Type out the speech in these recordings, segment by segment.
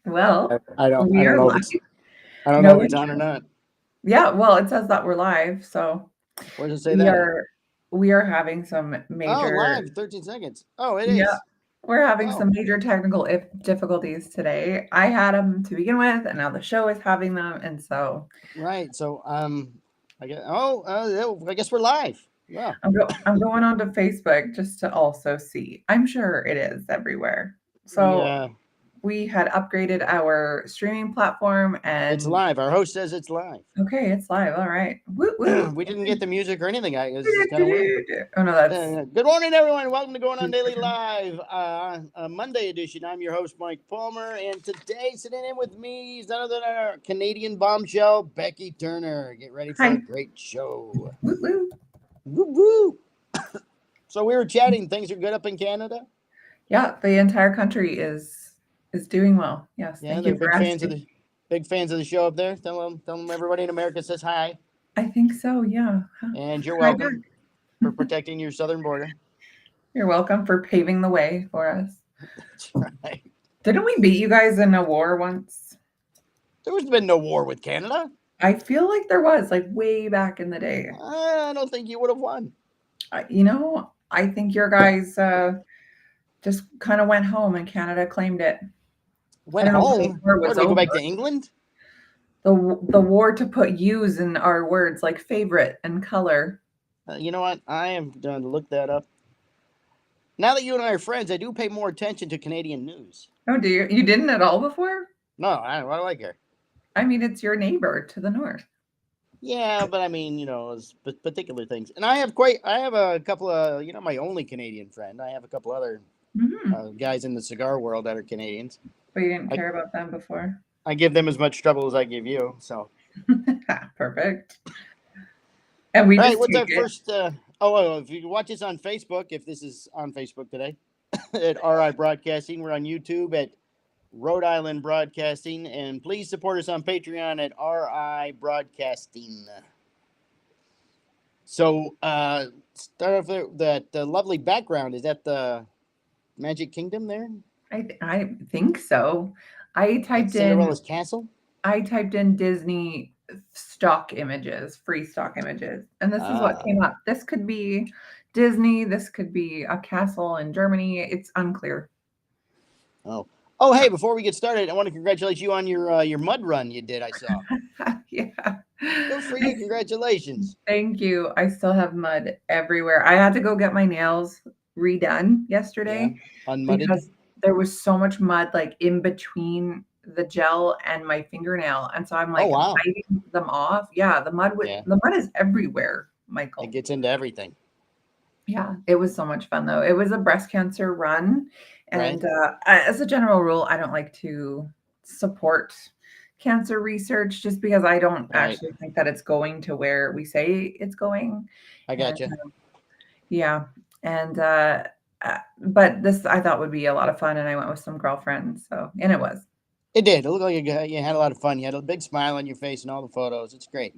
Well, I don't we are know if live. it's I don't know No if it's on or intro. not. Yeah, well, it says that we're live, so Where does it say we that? are we are having some Oh, major live, 13 seconds. Oh, it yeah, is. we're having Oh, some major technical difficulties today. I had them to begin with, and now the show is having them, and so right. So, I guess we're live. Well, I'm going on to Facebook just to also see. I'm sure it is everywhere. So yeah, we had upgraded our streaming platform, it's and live. Our host says it's live. okay, it's live. All right. Woo woo. We didn't get the music or anything. This is kind of weird. Oh no, that's Good morning, everyone. Welcome to Going on Daily Live, a Monday edition. I'm your host, Mike Palmer, and today sitting in with me is none other than our Canadian bombshell, Becky Turner. Get ready for a hi. great show. Woo woo. Woo woo! So we were chatting. Things are good up in Canada. Yeah, the entire country is doing well. Yes, Yeah, thank they're you for big fans of asking. the show up there. Tell them everybody in America says hi, I think so. Yeah. and you're Hi back. welcome for protecting your southern border. You're welcome for paving the way for us. That's right. Didn't we beat you guys in a war once? There's been no war with Canada. I feel like there was, like way back in the day. I don't think you would have won. I think your guys just kind of went home and Canada claimed it. I Went don't know when the home. war What was did we go over. back to England? The war to put U's in our words like favorite and color. You know what? I am going to look that up. Now that you and I are friends, I do pay more attention to Canadian news. Oh, do you? You didn't at all before? No, why do I care? I mean, it's your neighbor to the north. Yeah, but I mean, particular things. And I have a couple of, my only Canadian friend. I have a couple other Hmm. guys in the cigar world that are Canadians. But you didn't I, care about them before. I give them as much trouble as I give you. So, Perfect. And we all right, just what's take our it. first? If you can watch us on Facebook, if this is on Facebook today, at RI Broadcasting, we're on YouTube at Rhode Island Broadcasting, and please support us on Patreon at RI Broadcasting. So, start off there. That lovely background, is that the Magic Kingdom there? I think so. I That typed in Cinderella's castle? I typed in Disney stock images, free stock images, and this is what Ah, came up. This could be Disney. This could be a castle in Germany. It's unclear. oh. Oh, hey, before we get started, I want to congratulate you on your mud run you did, I saw. Yeah. Good for you. Congratulations. Thank you. I still have mud everywhere. I had to go get my nails redone Yeah. yesterday Unmudded. because there was so much mud like in between the gel and my fingernail. And so I'm Oh, like wow. biting them off. Yeah, Yeah. the mud is everywhere, It Michael. gets into everything, Yeah, it was so much fun though. It was a breast cancer run. right? And as a general rule, I don't like to support cancer research just because I don't Right. actually think that it's going to where we say it's going. I And gotcha. yeah, and but this I thought would be a lot of fun, and I went with some girlfriends. So, and it was. It did. It looked like you had a lot of fun. You had a big smile on your face in all the photos. It's great.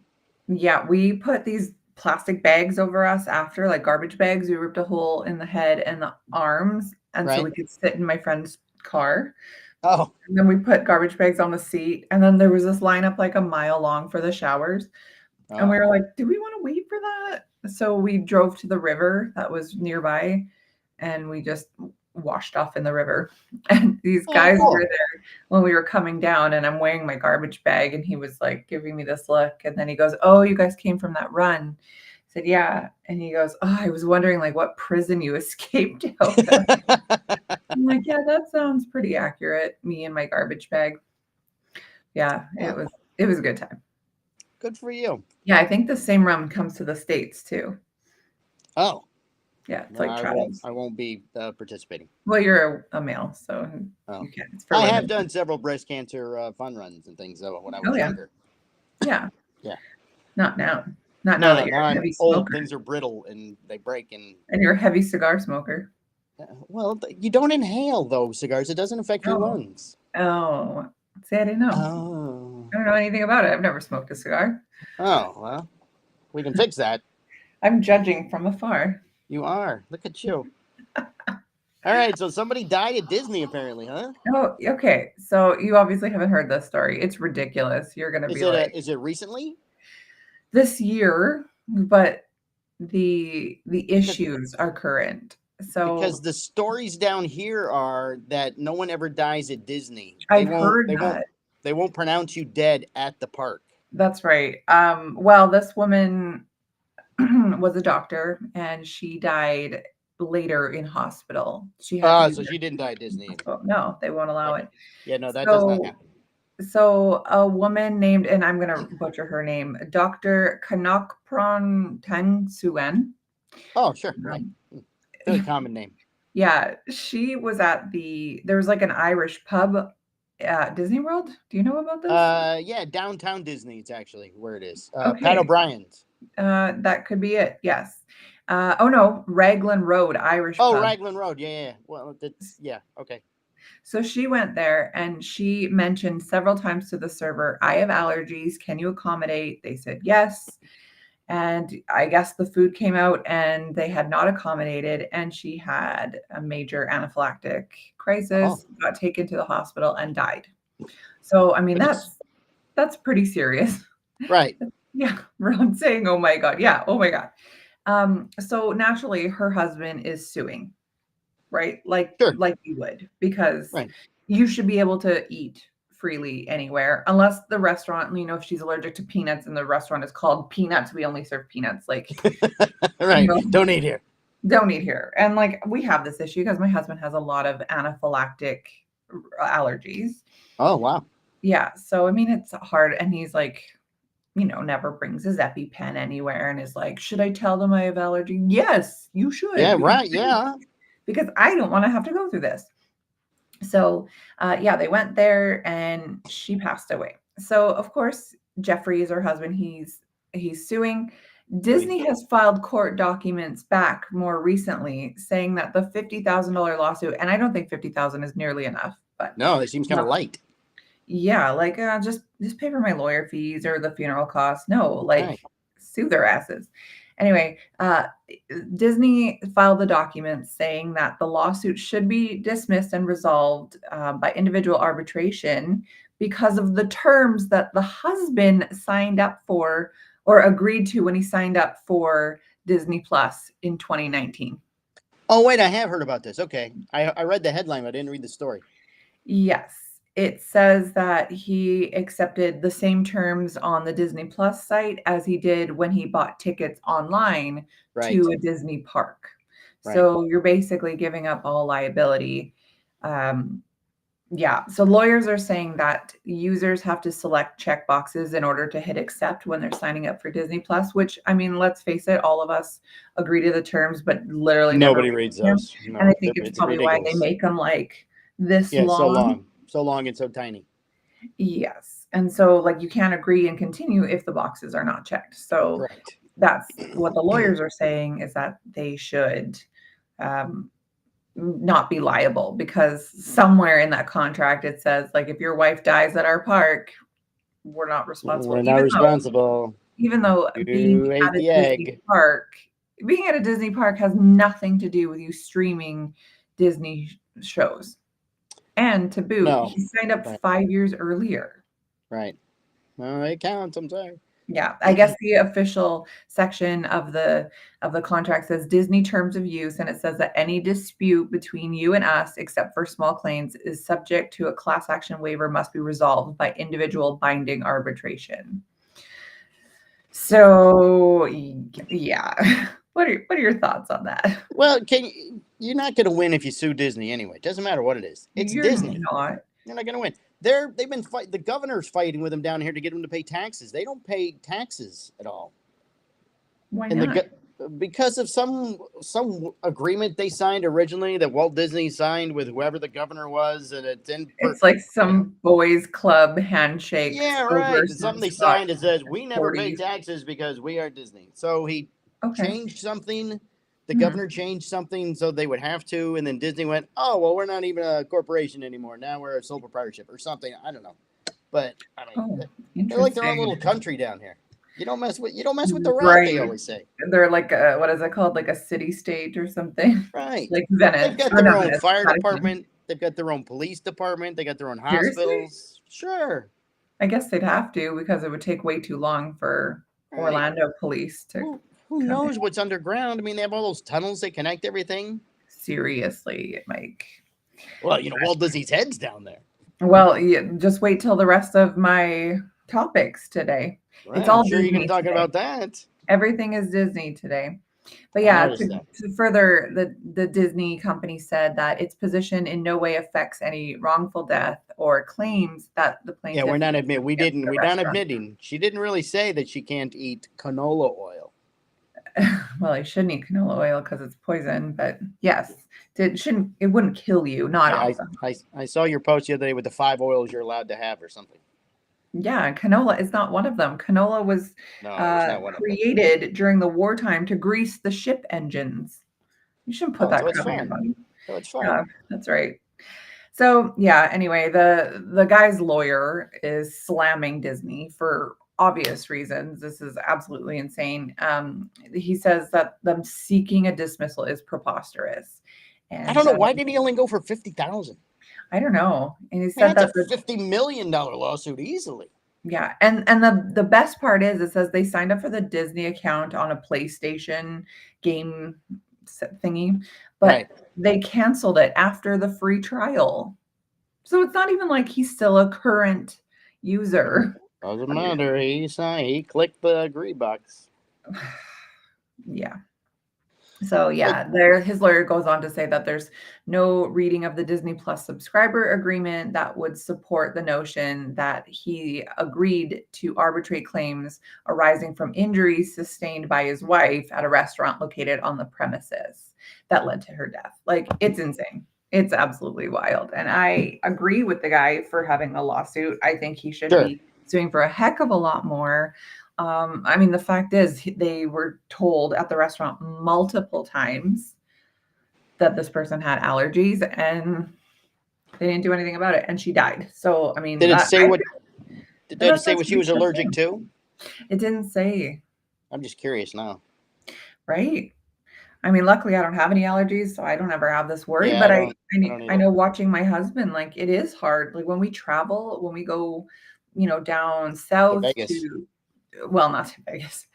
Yeah, we put these plastic bags over us after, like garbage bags. We ripped a hole in the head and the arms, and so Right? we could sit in my friend's car. Oh, And then we put garbage bags on the seat, and then there was this lineup like a mile long for the showers. And oh. we were like, "Do we want to wait for that?" So we drove to the river that was nearby, and we just washed off in the river. And these Oh, guys were cool. there when we were coming down, and I'm wearing my garbage bag, and he was like giving me this look, and then he goes, "Oh, you guys came from that run." I said, "Yeah," and he goes, "Oh, I was wondering like what prison you escaped out of." I'm like, "Yeah, that sounds pretty accurate." Me and my garbage bag. Yeah, Huh, it was a good time. good for you. Yeah, I think the same rum comes to the States too. Oh, Yeah, it's no, like Travis. I won't be participating. Well, you're a male, so Oh, you can. It's for I have women. done several breast cancer fun runs and things though when I Oh was yeah, younger. yeah. Yeah. Not now. Not now No, that you're now a I'm heavy old. smoker Things are brittle and they break. And and you're a heavy cigar smoker. well, you don't inhale those cigars. It doesn't affect your Oh, lungs. oh. See, I didn't know. Oh, I don't know anything about it. I've never smoked a cigar. oh well, we can fix that. I'm judging from afar. You are. Look at you. All All right, so somebody died at Disney apparently, huh? Oh, okay. So you obviously haven't heard this story. It's ridiculous. You're gonna Is be it like, is it recently? this year, but the Because issues are current. So the stories down here are that no one ever dies at Disney. They I've won't heard they won't that. they won't pronounce you dead at the park. That's right. Well, this woman was a doctor and she died later in hospital. She had to be So she there. didn't die at Disney anyway. No, they won't allow it. Okay. Yeah, no, that does not So happen. so a woman named, and I'm gonna butcher her name, Dr. Kanokpron Tansuen. Oh, sure, right. Um, Very common name. yeah, she was at there was like an Irish pub at Disney World. Do you know about this? Yeah, downtown Disney. It's actually where it is. Pat Okay, O'Brien's. that could be it. Yes. Oh no, Raglan Road Irish Oh, pub. Raglan Road. Yeah, yeah. Well, that's yeah. Okay. So she went there and she mentioned several times to the server, I have allergies. Can you accommodate? They said yes. And I guess the food came out and they had not accommodated. And she had a major anaphylactic Oh, crisis, got taken to the hospital and died. So, I mean, goodness. that's pretty serious. Right. Yeah. I'm saying, oh my God. Yeah. Oh my God. So naturally her husband is suing, right? Sure. Like you would, because Right. you should be able to eat freely anywhere, unless the restaurant, if she's allergic to peanuts and the restaurant is called Peanuts, we only serve peanuts. Like, Right. Don't eat here. don't eat here. And like we have this issue because my husband has a lot of anaphylactic allergies. Oh, wow. Yeah. So I mean it's hard. And he's like, never brings his EpiPen anywhere and is like, should I tell them I have allergy? Yes, you Yeah. should, Right. Yeah. because I don't want to have to go through this. So, yeah, they went there and she passed away. So, of course, Jeffrey is her husband. He's suing. Right. Disney has filed court documents back more recently saying that the $50,000 lawsuit, and I don't think 50,000 is nearly enough, but No, it seems kind of light. yeah, like just pay for my lawyer fees or the funeral costs. No, like Right. sue their asses. Anyway, Disney filed the documents saying that the lawsuit should be dismissed and resolved by individual arbitration because of the terms that the husband signed up for or agreed to when he signed up for Disney Plus in 2019. Oh, wait. I have heard about this. Okay. I read the headline, but I didn't read the story. Yes. It says that he accepted the same terms on the Disney Plus site as he did when he bought tickets online Right. to a Disney park. Right. So you're basically giving up all liability. Yeah. So lawyers are saying that users have to select check boxes in order to hit accept when they're signing up for Disney Plus, which I mean, let's face it, all of us agree to the terms, but literally never Nobody read reads them. those. And I No, think it's it's probably why they ridiculous. make them like this Yeah. long. So long and so tiny. Yes. And so like you can't agree and continue if the boxes are not checked. So Correct. that's what the lawyers are saying, is that they should um, not be liable, because somewhere in that contract it says like if your wife dies at our park, we're not responsible. We're not responsible. Even though being You ate at a the Disney egg. park, being at a Disney park has nothing to do with you streaming Disney shows. And to boot, No. he signed up Right. 5 years earlier. Right. Well, it counts. I'm sorry. Yeah, I guess the official section of the contract says Disney terms of use, and it says that any dispute between you and us, except for small claims, is subject to a class action waiver, must be resolved by individual binding arbitration. So, yeah. What are your thoughts on that? Well, you're not going to win if you sue Disney anyway. It doesn't matter what it is. It's You're Disney. not. You're not going to win. They've been the governor's fighting with them down here to get them to pay taxes. They don't pay taxes at all. Why And not? because of some agreement they signed originally that Walt Disney signed with whoever the governor was, and it's in. It's like some boys club handshake Yeah, over right. It's some something they Scotch signed that says we never pay 40s. taxes because we are Disney. So he Okay. changed something. The Hmm. governor changed something so they would have to, and then Disney went, "Oh, well, we're not even a corporation anymore. Now we're a sole proprietorship or something." I don't know, but I mean, Oh, they're like their own interesting. little country down here. You don't mess with the rat. They Right. always say. They're like a, what is it called? Like a city state or something. Right. Like They've Venice. got Or their not own Venice, fire Vatican. department. They've got their own police department. They got their own Seriously? hospitals. Sure. I guess they'd have to because it would take way too long for Right. Orlando police to Who come in. knows what's underground? I mean, they have all those tunnels that connect everything. Seriously, Mike. Well, Walt Disney's head's down there. Well, just wait till the rest of my topics today. Right. It's I'm all sure you're going Disney to talk today. about that. Everything is Disney today. But I yeah, noticed that. to further, the Disney company said that its position in no way affects any wrongful death or claims that the Yeah, plaintiff we're not against the we're not restaurant. admitting. She didn't really say that she can't eat canola oil. Well, I shouldn't eat canola oil because it's poison, but yes, it wouldn't kill you, not all of them. I saw your post the other day with the 5 oils you're allowed to have or something. Yeah, canola is not one of them. Canola was No, it's not one of them. created during the wartime to grease the ship engines. You shouldn't put that So it's crap in your fine. body. So it's fine. Yeah, that's right. So yeah, anyway, the guy's lawyer is slamming Disney for obvious reasons. This is absolutely insane. He says that them seeking a dismissal is preposterous. And I don't know, why did he only go for 50,000? I don't know. And he I mean, said that that's a $50 million lawsuit easily. yeah, and the best part is it says they signed up for the Disney account on a PlayStation game thingy, but Right. they canceled it after the free trial. So it's not even like he's still a current user. Doesn't matter. He clicked the agree box. Yeah. So yeah, his lawyer goes on to say that there's no reading of the Disney Plus subscriber agreement that would support the notion that he agreed to arbitrate claims arising from injuries sustained by his wife at a restaurant located on the premises that led to her death. Like, it's insane. It's absolutely wild. And I agree with the guy for having a lawsuit. I think he should be suing for a heck of a lot more. I mean, the fact is, they were told at the restaurant multiple times that this person had allergies, and they didn't do anything about it, and she died. So, I mean, did it say what she was allergic to? It didn't say. I'm just curious now. Right. I mean, luckily, I don't have any allergies, so I don't ever have this worry. Yeah, but I I know watching my husband, like, it is hard. Like, when we travel, when we go, down south to well, not to Vegas.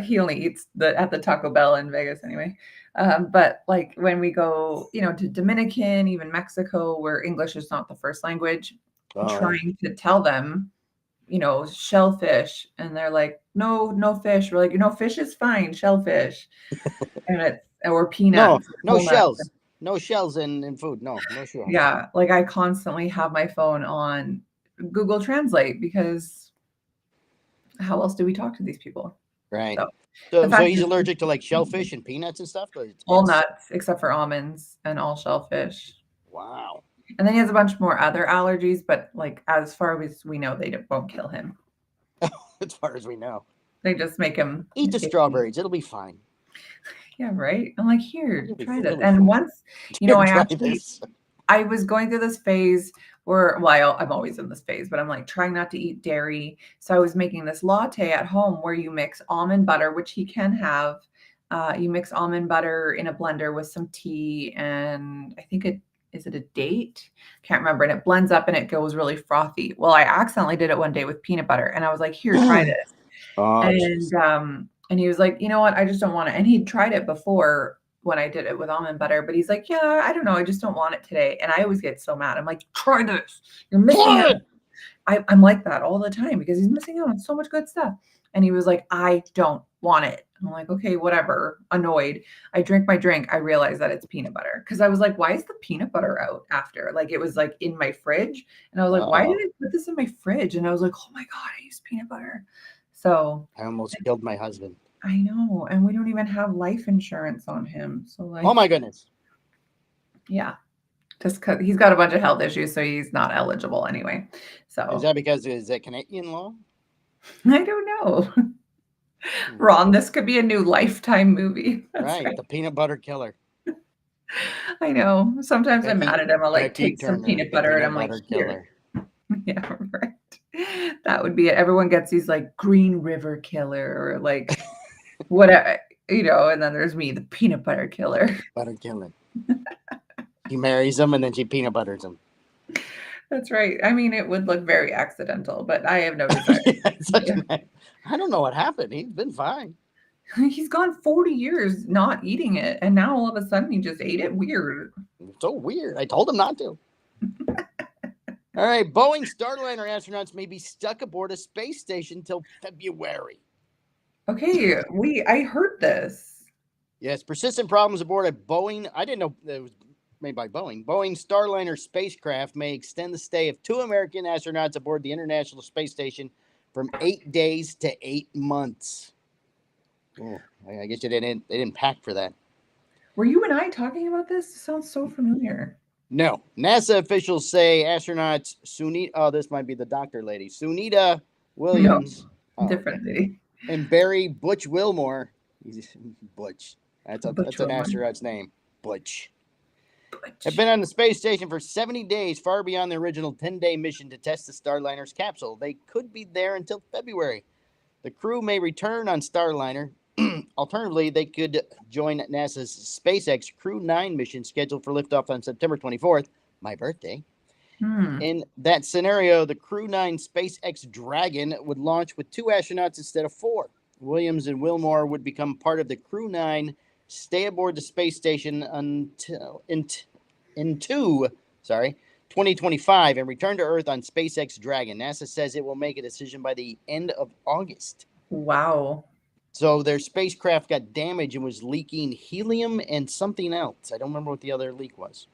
He only eats at the Taco Bell in Vegas anyway. But like when we go, to Dominican, even Mexico, where English is not the first language, trying to tell them, shellfish, and they're like, no fish. We're like, fish is fine, shellfish, or peanuts. No shells. No shells in food. No shells. Yeah, like I constantly have my phone on Google Translate because how else do we talk to these people? Right. So he's allergic to like shellfish and peanuts and stuff? All nuts except for almonds and all shellfish. Wow. And then he has a bunch more other allergies, but like as far as we know, they won't kill him. As far as we know. They just make him eat the strawberries. It'll be fine. Yeah, right. I'm like, here, try this. And once, I was going through this phase where, well, I'm always in this phase, but I'm like trying not to eat dairy. So I was making this latte at home where you mix almond butter, which he can have. You mix almond butter in a blender with some tea and I think is it a date? Can't remember. And it blends up and it goes really frothy. Well, I accidentally did it one day with peanut butter and I was like, here, try this. And he was like, you know what? I just don't want it. And he'd tried it before when I did it with almond butter, but he's like, yeah, I don't know. I just don't want it today. And I always get so mad. I'm like, try this. You're missing out. I'm like that all the time because he's missing out on so much good stuff. And he was like, I don't want it. I'm like, okay, whatever. Annoyed. I drink my drink. I realized that it's peanut butter because I was like, why is the peanut butter out after? Like it was like in my fridge. And I was like, why did I put this in my fridge? And I was like, oh my God, I use peanut butter. So I almost killed my husband. I know. And we don't even have life insurance on him. So like, oh my goodness. Yeah. Just because he's got a bunch of health issues, so he's not eligible anyway. So is that because is that Canadian law? I don't know. Ron, this could be a new Lifetime movie. Right. The peanut butter killer. I know. Sometimes I'm mad at him. I'll like take some peanut butter and I'm like, here. Yeah, right. That would be it. Everyone gets these like Green River Killer or like whatever, and then there's me, the peanut butter killer. Butter killing. She marries him and then she peanut butters him. That's right. I mean, it would look very accidental, but I have no desire. I don't know what happened. He's been fine. He's gone 40 years not eating it, and now all of a sudden he just ate it. Weird. So weird. I told him not to. All right. Boeing Starliner astronauts may be stuck aboard a space station till February. Okay, I heard this. Yes, persistent problems aboard a Boeing. I didn't know it was made by Boeing. Boeing Starliner spacecraft may extend the stay of 2 American astronauts aboard the International Space Station from 8 days to 8 months. Oh, I guess they didn't pack for that. Were you and I talking about this? It sounds so familiar. No. NASA officials say astronauts this might be the doctor lady. Sunita Williams. No, different lady. And Barry Butch Wilmore. Butch. That's an astronaut's name. Butch. Have been on the space station for 70 days, far beyond the original 10-day mission to test the Starliner's capsule. They could be there until February. The crew may return on Starliner. Alternatively, they could join NASA's SpaceX Crew 9 mission scheduled for liftoff on September 24th, my birthday. In that scenario, the Crew 9 SpaceX Dragon would launch with 2 astronauts instead of 4. Williams and Wilmore would become part of the Crew 9, stay aboard the space station until 2025 and return to Earth on SpaceX Dragon. NASA says it will make a decision by the end of August. Wow. So their spacecraft got damaged and was leaking helium and something else. I don't remember what the other leak was.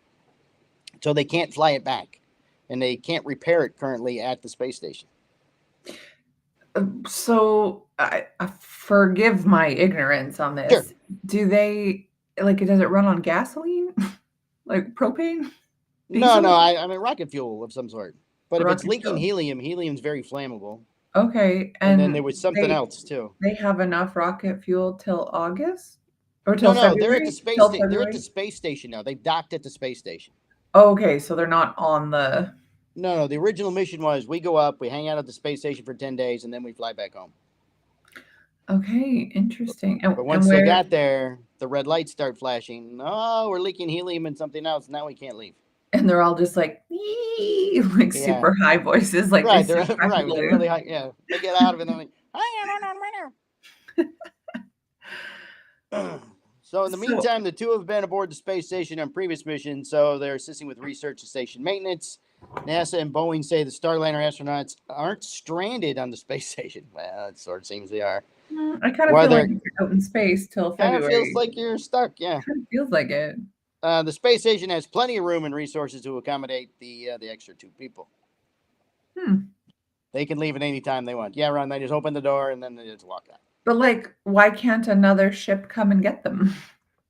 So they can't fly it back, and they can't repair it currently at the space station. So I forgive my ignorance on this. Sure. Do they does it run on gasoline? Like propane? Diesel? No. I mean rocket fuel of some sort. But if it's leaking helium, helium's very flammable. Okay. And then there was something else too. They have enough rocket fuel till August? Or till No, February? they're at the space station. They're at the space station now. They've docked at the space station. Oh, okay, so they're not on the... No, the original mission was we go up, we hang out at the space station for 10 days, and then we fly back home. Okay, interesting. But once they got there, the red lights start flashing. Oh, we're leaking helium and something else. Now we can't leave. And they're all just like super high voices. Like right, they're really high. Yeah, they get out of it and they're like, So in the meantime, the 2 have been aboard the space station on previous missions, so they're assisting with research and station maintenance. NASA and Boeing say the Starliner astronauts aren't stranded on the space station. Well, it sort of seems they are. I kind of feel like you're out in space till February. Kind of feels like you're stuck, yeah. Kind of feels like it. The space station has plenty of room and resources to accommodate the extra 2 people. They can leave at any time they want. Yeah, Ron, they just open the door and then they just walk out. But why can't another ship come and get them?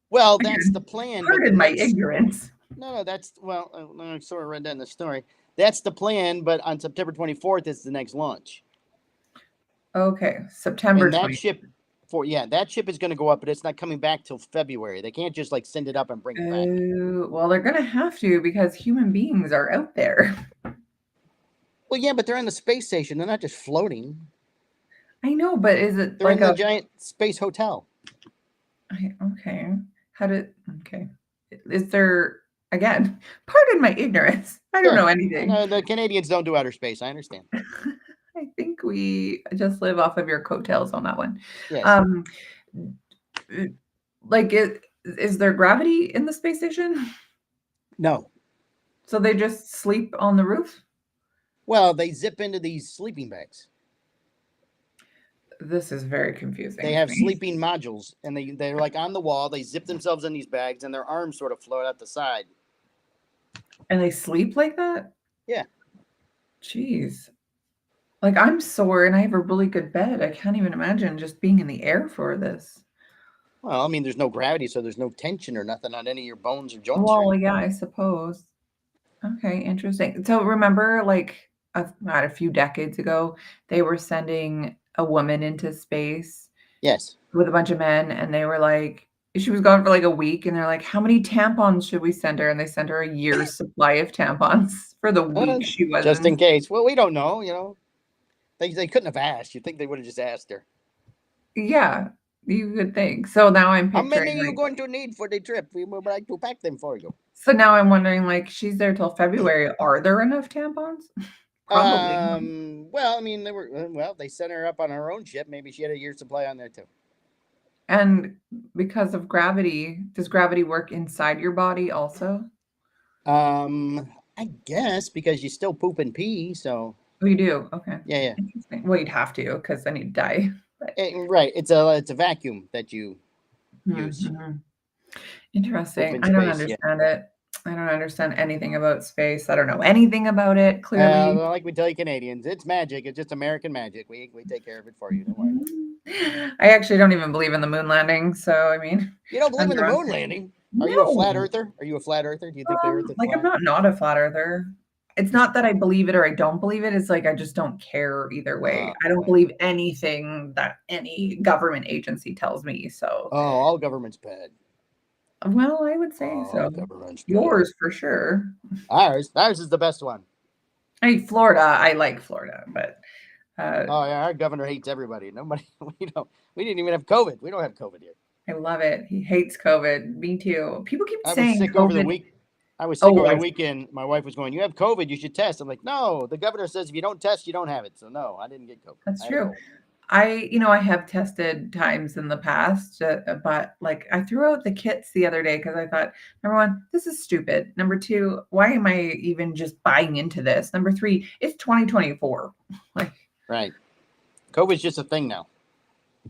Well, that's the plan. Pardon my ignorance. No, that's, I sort of read that in the story. That's the plan, but on September 24th is the next launch. Okay, September 24th. That ship is going to go up, but it's not coming back till February. They can't just send it up and bring it back. Well, they're going to have to because human beings are out there. Well, yeah, but they're on the space station. They're not just floating. I know, but is it they're in a giant space hotel? Okay. Is there, again, pardon my ignorance. I don't know anything. The Canadians don't do outer space. I understand. I think we just live off of your coattails on that one. Yes. Is there gravity in the space station? No. So they just sleep on the roof? Well, they zip into these sleeping bags. This is very confusing. They have sleeping modules, and they're on the wall. They zip themselves in these bags, and their arms sort of float out the side. And they sleep like that? Yeah. Jeez. I'm sore, and I have a really good bed. I can't even imagine just being in the air for this. Well, I mean, there's no gravity, so there's no tension or nothing on any of your bones or joints. Well, yeah, I suppose. Okay, interesting. So remember, not a few decades ago, they were sending a woman into space. Yes. With a bunch of men, and they were she was gone for a week, and they're like, how many tampons should we send her? And they sent her a year's supply of tampons for the week she was. Just in case. Well, we don't know, They couldn't have asked. You think they would have just asked her? Yeah, you would think. So now I'm How many picturing are you like, going to need for the trip? We would like to pack them for you. so now I'm wondering like, she's there till February. Are there enough tampons? Probably. Well, I mean, they sent her up on her own ship. Maybe she had a year's supply on there too. And because of gravity, does gravity work inside your body also? I guess because you still poop and pee, so Oh, you do? Okay. yeah, yeah. Interesting. Well, you'd have to because then you'd die. But Right. It's a vacuum that you use. mhm. Poop Interesting. in I don't space, yeah. understand it. I don't understand anything about space. I don't know anything about it, clearly. Like we tell you Canadians, it's magic. It's just American magic. We take care of it for you. Don't worry. I actually don't even believe in the moon landing, so I mean, You don't believe I'm in the drunk. moon landing? Are you a flat No. earther? Are you a flat earther? Do you think the Earth is Like I'm flat? not a flat earther. It's You, not that I believe it or I don't believe it. It's like I just don't care either way. I don't right. believe anything that any government agency tells me. So, Oh, all government's bad. well, I would say All so. government's bad. Yours for sure. Ours is the best one. I Florida, I like Florida, but Oh yeah, our governor hates everybody. Nobody, we didn't even have COVID. We don't have COVID here. I love it. He hates COVID. Me too. People keep I was saying sick over the COVID. week. I was sick Oh, over the weekend. My wife was going, "You have COVID. You should test." I'm like, "No, the governor says if you don't test, you don't have it." So no, I didn't get COVID. that's I had a true. cold. I have tested times in the past, but like I threw out the kits the other day because I thought, number one, this is stupid. Number two, why am I even just buying into this? Number three, it's 2024. Like, Right. COVID's just a thing now.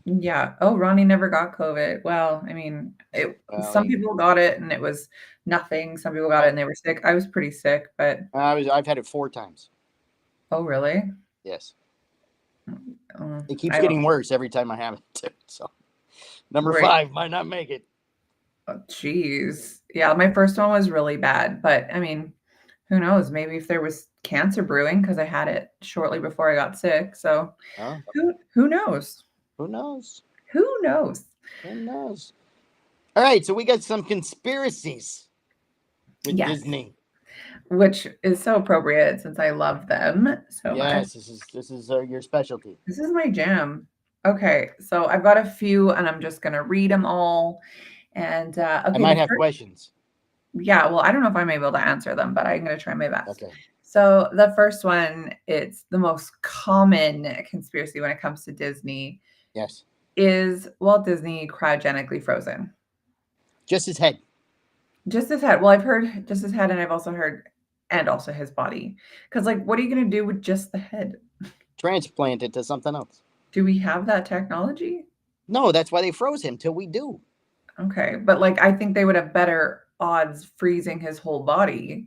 yeah. Oh, Ronnie never got COVID. Well, I mean, Well, some people got it and it was nothing. Some people got it and they were sick. I was pretty sick, but I've had it 4 times. oh, really? Yes. It keeps I don't. getting worse every time I have it too. So number Right. 5 might not make it. Oh, geez. Yeah, my first one was really bad, but I mean, who knows? Maybe if there was cancer brewing because I had it shortly before I got sick. So Huh? who knows? Who knows? Who knows? Who knows? All right, so we got some conspiracies with Yes, Disney. which is so appropriate since I love them so much. Yes, this is your specialty. This is my jam. Okay, so I've got a few, and I'm just gonna read them all. And I okay, might the have first, questions. yeah, well, I don't know if I'm able to answer them, but I'm gonna try my best. Okay. So the first one, it's the most common conspiracy when it comes to Disney. Yes. Is Walt Disney cryogenically frozen? Just his head. Just his head. Well, I've heard just his head, and I've also heard, and also his body. Because, like, what are you going to do with just the head? Transplant it to something else. Do we have that technology? No, that's why they froze him till we do. Okay. But, like, I think they would have better odds freezing his whole body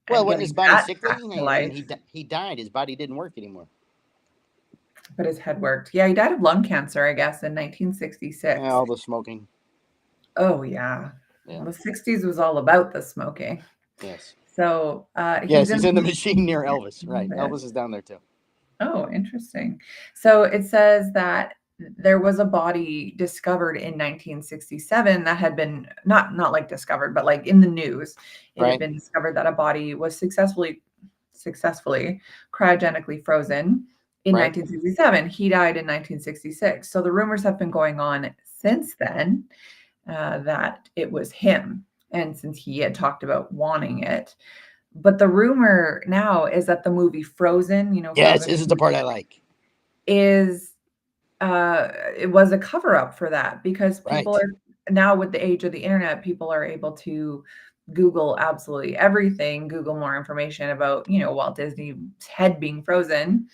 Well, and wasn't his getting body that sickly? back to I mean, life. he died. His body didn't work anymore. But his head worked. Yeah, he died of lung cancer, I guess, in 1966. All the smoking. Oh, yeah. Yeah. The 60s was all about the smoking. Yes. So Yes, he's in the machine near Elvis. Right. But- Elvis is down there too. Oh, interesting. So it says that there was a body discovered in 1967 that had been not like discovered, but like in the news, it had Right. been discovered that a body was successfully cryogenically frozen in Right. 1967. He died in 1966. So the rumors have been going on since then that it was him, and since he had talked about wanting it. But the rumor now is that the movie Frozen, Yes, Frozen this is the part I like. is it was a cover up for that because Right. people are now with the age of the internet, people are able to Google absolutely everything, Google more information about, Walt Disney's head being frozen.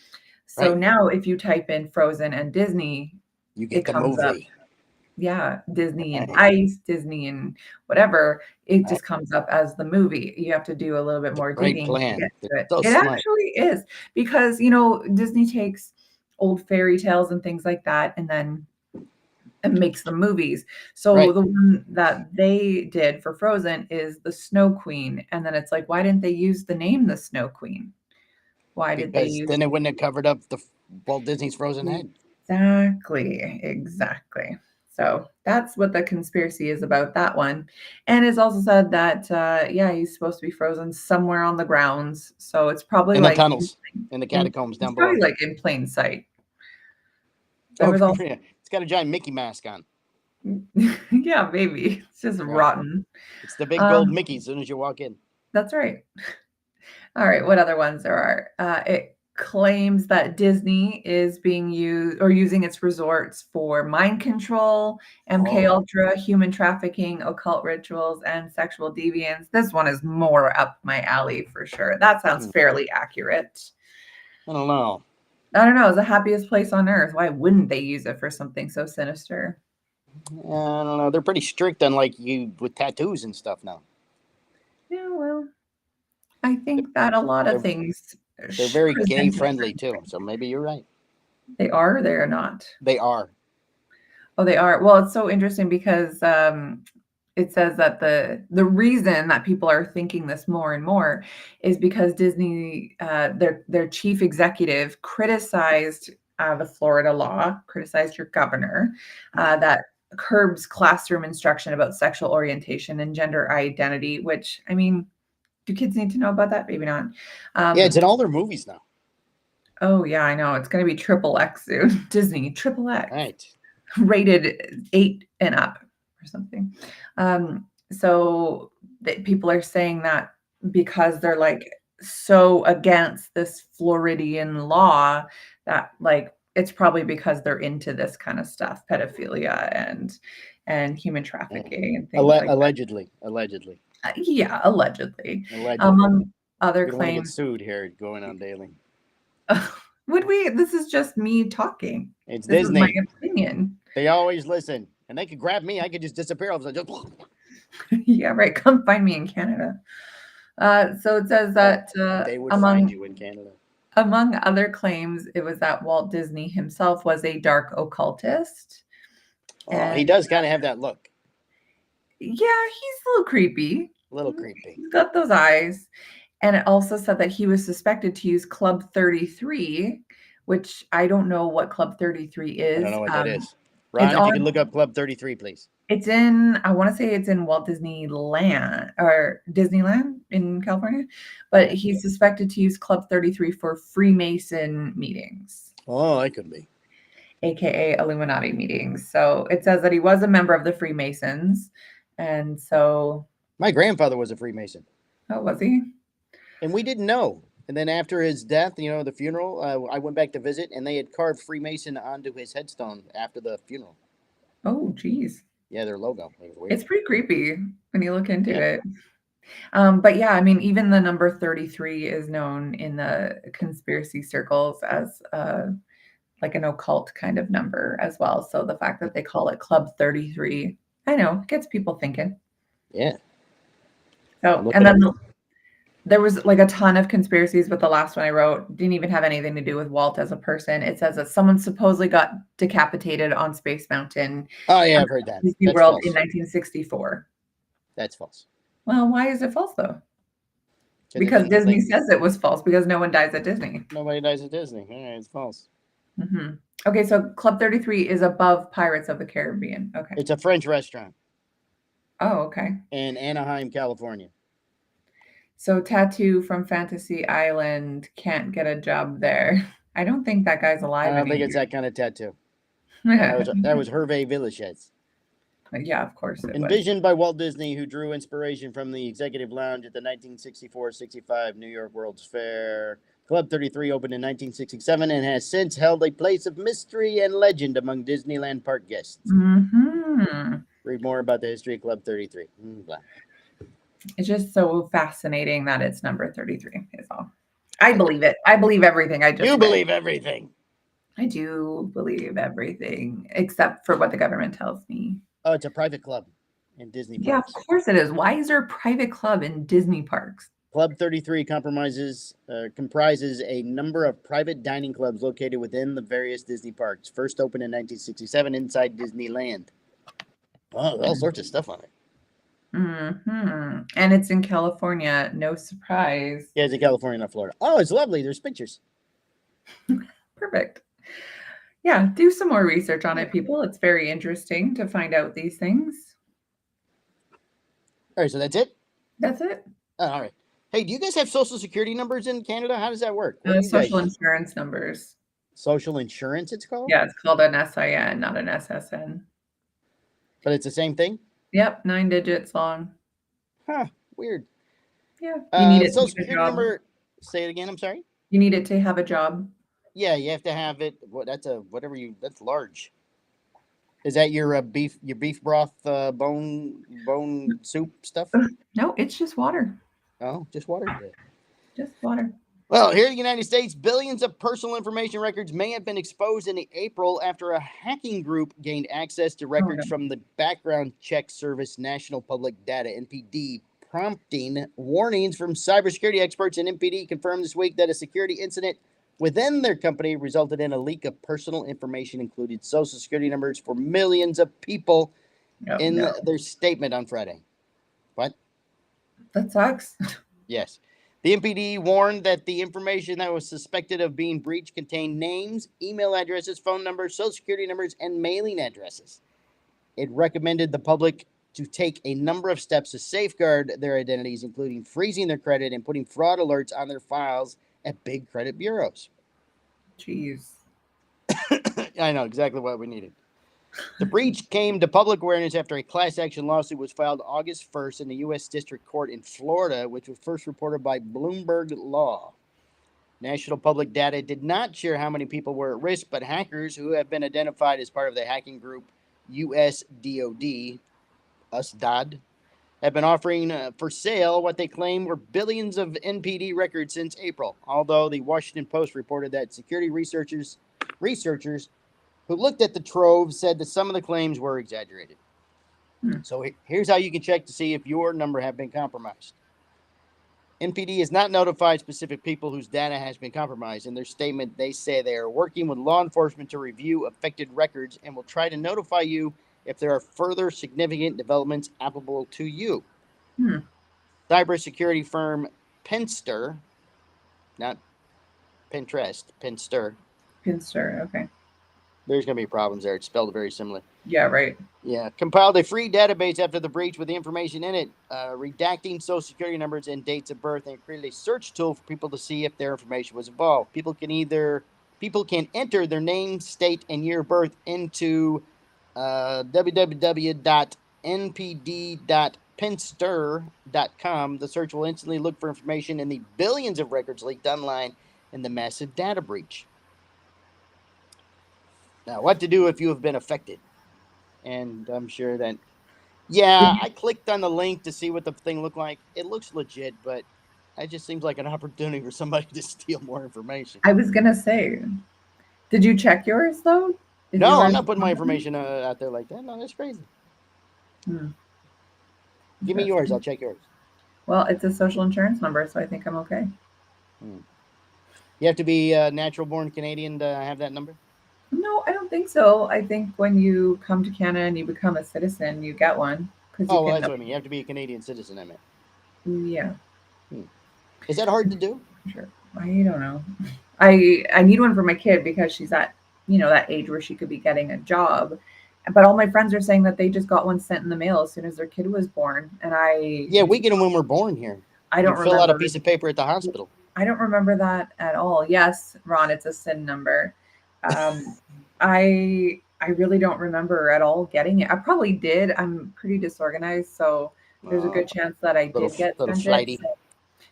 So Right. now if you type in Frozen and Disney, You it get the comes up. movie. Yeah, Disney and Right. Ice, Disney and whatever, it Right. just comes up as the movie. You have to do a little bit more Great digging to plan. get They're to it. so It smart. actually is because, Disney takes old fairy tales and things like that and then it makes them movies. So Right. the one that they did for Frozen is the Snow Queen. And then it's like, why didn't they use the name the Snow Queen? Why did they Because use then it wouldn't have covered up the Walt Disney's frozen head. Exactly. So that's what the conspiracy is about that one. And it's also said that, yeah, he's supposed to be frozen somewhere on the grounds. So it's probably In the like tunnels, in the catacombs it's down probably below. like in plain sight. There Oh, was also, yeah. It's got a giant Mickey mask on. yeah, maybe it's just Yeah. rotten. It's the big gold Um, Mickey as soon as you walk in. that's right. All right, what other ones there are? It claims that Disney is being used or using its resorts for mind control, MK Oh, Ultra, human trafficking, occult rituals, and sexual deviance. This one is more up my alley for sure. That sounds fairly accurate. I don't know. I don't know. It's the happiest place on earth. Why wouldn't they use it for something so sinister? I don't know. They're pretty strict on like you with tattoos and stuff now. Yeah, well, I think that a lot of They're things they're very gay present a friendly certain too. way. So maybe you're right. They are, they are not. They are. Oh, they are. Well, it's so interesting because it says that the reason that people are thinking this more and more is because Disney, their chief executive criticized the Florida law, criticized your governor that curbs classroom instruction about sexual orientation and gender identity. Which, I mean, do kids need to know about that? Maybe not. Yeah, it's in all their movies now. Oh yeah, I know. It's going to be triple X soon. Disney triple X. Right. Rated 8 and up or something. So that people are saying that because they're like so against this Floridian law that like it's probably because they're into this kind of stuff, pedophilia and human trafficking and things like Allegedly. Allegedly. that. Yeah, allegedly. Allegedly. Among other We don't want to get claims, sued here going on daily. would we? This is just me talking. It's This is my Disney. opinion. They always listen. And they could grab me. I could just disappear. I was like, just... Yeah, right. Come find me in Canada. So it says that they would find you in Canada. among other claims, it was that Walt Disney himself was a dark occultist. Oh, he And does kind of have that look. yeah, he's a little creepy. A little creepy. He's got those eyes. And it also said that he was suspected to use Club 33, which I don't know what Club 33 is. I don't know what that is. It's Ron, if you could look up Club 33, please. It's in, I want to say it's in Walt Disney Land or Disneyland in California, but he's suspected to use Club 33 for Freemason meetings, Oh, it could be. aka Illuminati meetings. So it says that he was a member of the Freemasons. And so, My grandfather was a Freemason. oh, was he? And we didn't know. And then after his death, the funeral, I went back to visit, and they had carved Freemason onto his headstone after the funeral. Oh, geez. Yeah, their logo. It was weird. It's pretty creepy when you look into it. But yeah, I mean, even the number 33 is known in the conspiracy circles as like an occult kind of number as well. So the fact that they call it Club 33, I know, gets people thinking. Yeah. So, and then there was like a ton of conspiracies, but the last one I wrote didn't even have anything to do with Walt as a person. It says that someone supposedly got decapitated on Space Mountain. Oh, yeah, I've heard that. Disney World in 1964. That's false. Well, why is it false though? Because Disney says it was false because no one dies at Disney. Nobody dies at Disney. All right, it's false. Mm-hmm. Okay, so Club 33 is above Pirates of the Caribbean. Okay. It's a French restaurant. Oh, okay. In Anaheim, California. So Tattoo from Fantasy Island can't get a job there. I don't think that guy's alive I don't think it's that kind of tattoo. That was Hervé Villechaize. Yeah, of course. Envisioned by Walt Disney, who drew inspiration from the executive lounge at the 1964-65 New York World's Fair. Club 33 opened in 1967 and has since held a place of mystery and legend among Disneyland park guests. Mm-hmm. Read more about the history of Club 33. Blah. It's just so fascinating that it's number 33 is all. I believe it. I believe everything I just You read. believe everything. I do believe everything except for what the government tells me. Oh, it's a private club in Disney parks. Yeah, of course it is. Why is there a private club in Disney parks? Club 33 comprises a number of private dining clubs located within the various Disney parks. First opened in 1967 inside Disneyland. Oh, all sorts of stuff on it. Mm-hmm. And it's in California. No surprise. Yeah, it's in California, not Florida. Oh, it's lovely. There's pictures. Perfect. Yeah, do some more research on it, people. It's very interesting to find out these things. All right, so that's it. That's it. Oh, all right. Hey, do you guys have social security numbers in Canada? How does that work? What do you Social guys? insurance numbers. Social insurance, it's called, Yeah, it's called an SIN, not an SSN. but it's the same thing. Yep, 9 digits long. Huh. Weird. Yeah, you need it to Social get a security job. number. Say it again. I'm sorry. You need it to have a job. Yeah, you have to have it. What? That's a whatever you. That's large. Is that your beef broth bone soup stuff? No, it's just water. Oh, just water. Yeah. Just water. Well, here in the United States, billions of personal information records may have been exposed in April after a hacking group gained access to Oh, no. records from the background check service National Public Data (NPD), prompting warnings from cybersecurity experts. And NPD confirmed this week that a security incident within their company resulted in a leak of personal information, including social security numbers for millions of people, Oh, in no. their statement on Friday. What? That sucks. Yes. The MPD warned that the information that was suspected of being breached contained names, email addresses, phone numbers, social security numbers, and mailing addresses. It recommended the public to take a number of steps to safeguard their identities, including freezing their credit and putting fraud alerts on their files at big credit bureaus. Jeez. I know exactly what we needed. The breach came to public awareness after a class action lawsuit was filed August 1st in the U.S. District Court in Florida, which was first reported by Bloomberg Law. National Public Data did not share how many people were at risk, but hackers who have been identified as part of the hacking group USDOD, USDOD, have been offering for sale what they claim were billions of NPD records since April, although the Washington Post reported that security researchers who looked at the trove said that some of the claims were exaggerated. So here's how you can check to see if your number have been compromised. NPD has not notified specific people whose data has been compromised. In their statement, they say they are working with law enforcement to review affected records and will try to notify you if there are further significant developments applicable to you. Cybersecurity firm Penster, not Pinterest, Penster. Pinster, okay. There's going to be problems there. It's spelled very similar. Yeah, right. Yeah, compiled a free database after the breach with the information in it, redacting social security numbers and dates of birth, and created a search tool for people to see if their information was involved. People can enter their name, state, and year of birth into www.npd.pinster.com. The search will instantly look for information in the billions of records leaked online in the massive data breach. Now, what to do if you have been affected? And I'm sure that, I clicked on the link to see what the thing looked like. It looks legit, but it just seems like an opportunity for somebody to steal more information. I was gonna say, did you check yours though? Is No, I'm yours not putting my information out there like that. No, that's crazy. Give me yours. I'll check yours. Well, it's a social insurance number, so I think I'm okay. You have to be a natural born Canadian to have that number? No, I don't think so. I think when you come to Canada and you become a citizen, you get one. Oh, well, that's what I mean. You have to be a Canadian citizen, I meant. Yeah. Is that hard to do? Sure. I don't know. I need one for my kid because she's at, that age where she could be getting a job. But all my friends are saying that they just got one sent in the mail as soon as their kid was born. And Yeah, we get them when we're born here. I don't fill out a piece of paper at the hospital. I don't remember that at all. Yes, Ron, it's a SIN number. I really don't remember at all getting it. I probably did. I'm pretty disorganized, so there's a good chance that I did get sent it. So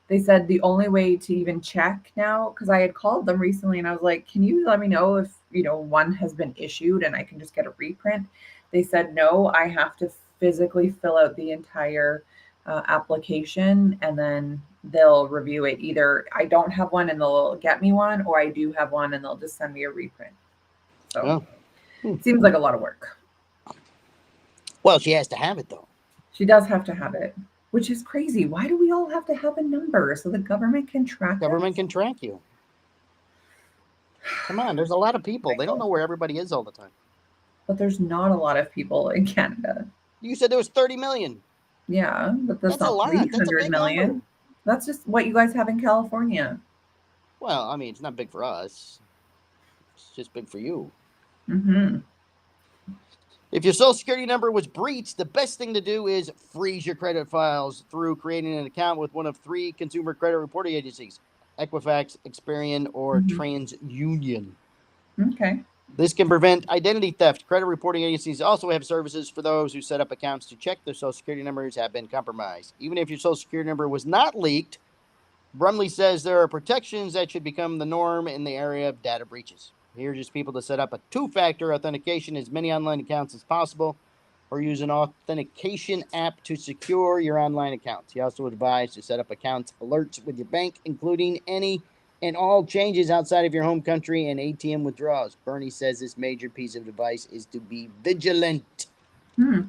they said the only way to even check now, because I had called them recently and I was like, can you let me know if one has been issued and I can just get a reprint? They said no, I have to physically fill out the entire application and then they'll review it. Either I don't have one and they'll get me one, or I do have one and they'll just send me a reprint. So it seems like a lot of work. Well, she has to have it though. She does have to have it, which is crazy. Why do we all have to have a number so the government can track Government can track you. Come on, there's a lot of people. They don't know where everybody is all the time. But there's not a lot of people in Canada. You said there was 30 million. Yeah, but that's not a lot. 300 million. Number. That's just what you guys have in California. Well, I mean, it's not big for us. It's just big for you. Mm-hmm. If your social security number was breached, the best thing to do is freeze your credit files through creating an account with one of 3 consumer credit reporting agencies: Equifax, Experian, or Mm-hmm. TransUnion. Okay. This can prevent identity theft. Credit reporting agencies also have services for those who set up accounts to check their social security numbers have been compromised. Even if your social security number was not leaked, Brumley says there are protections that should become the norm in the area of data breaches. He urges people to set up a 2-factor authentication as many online accounts as possible, or use an authentication app to secure your online accounts. He also advised to set up accounts alerts with your bank, including any and all changes outside of your home country and ATM withdrawals. Bernie says this major piece of advice is to be vigilant. Hmm.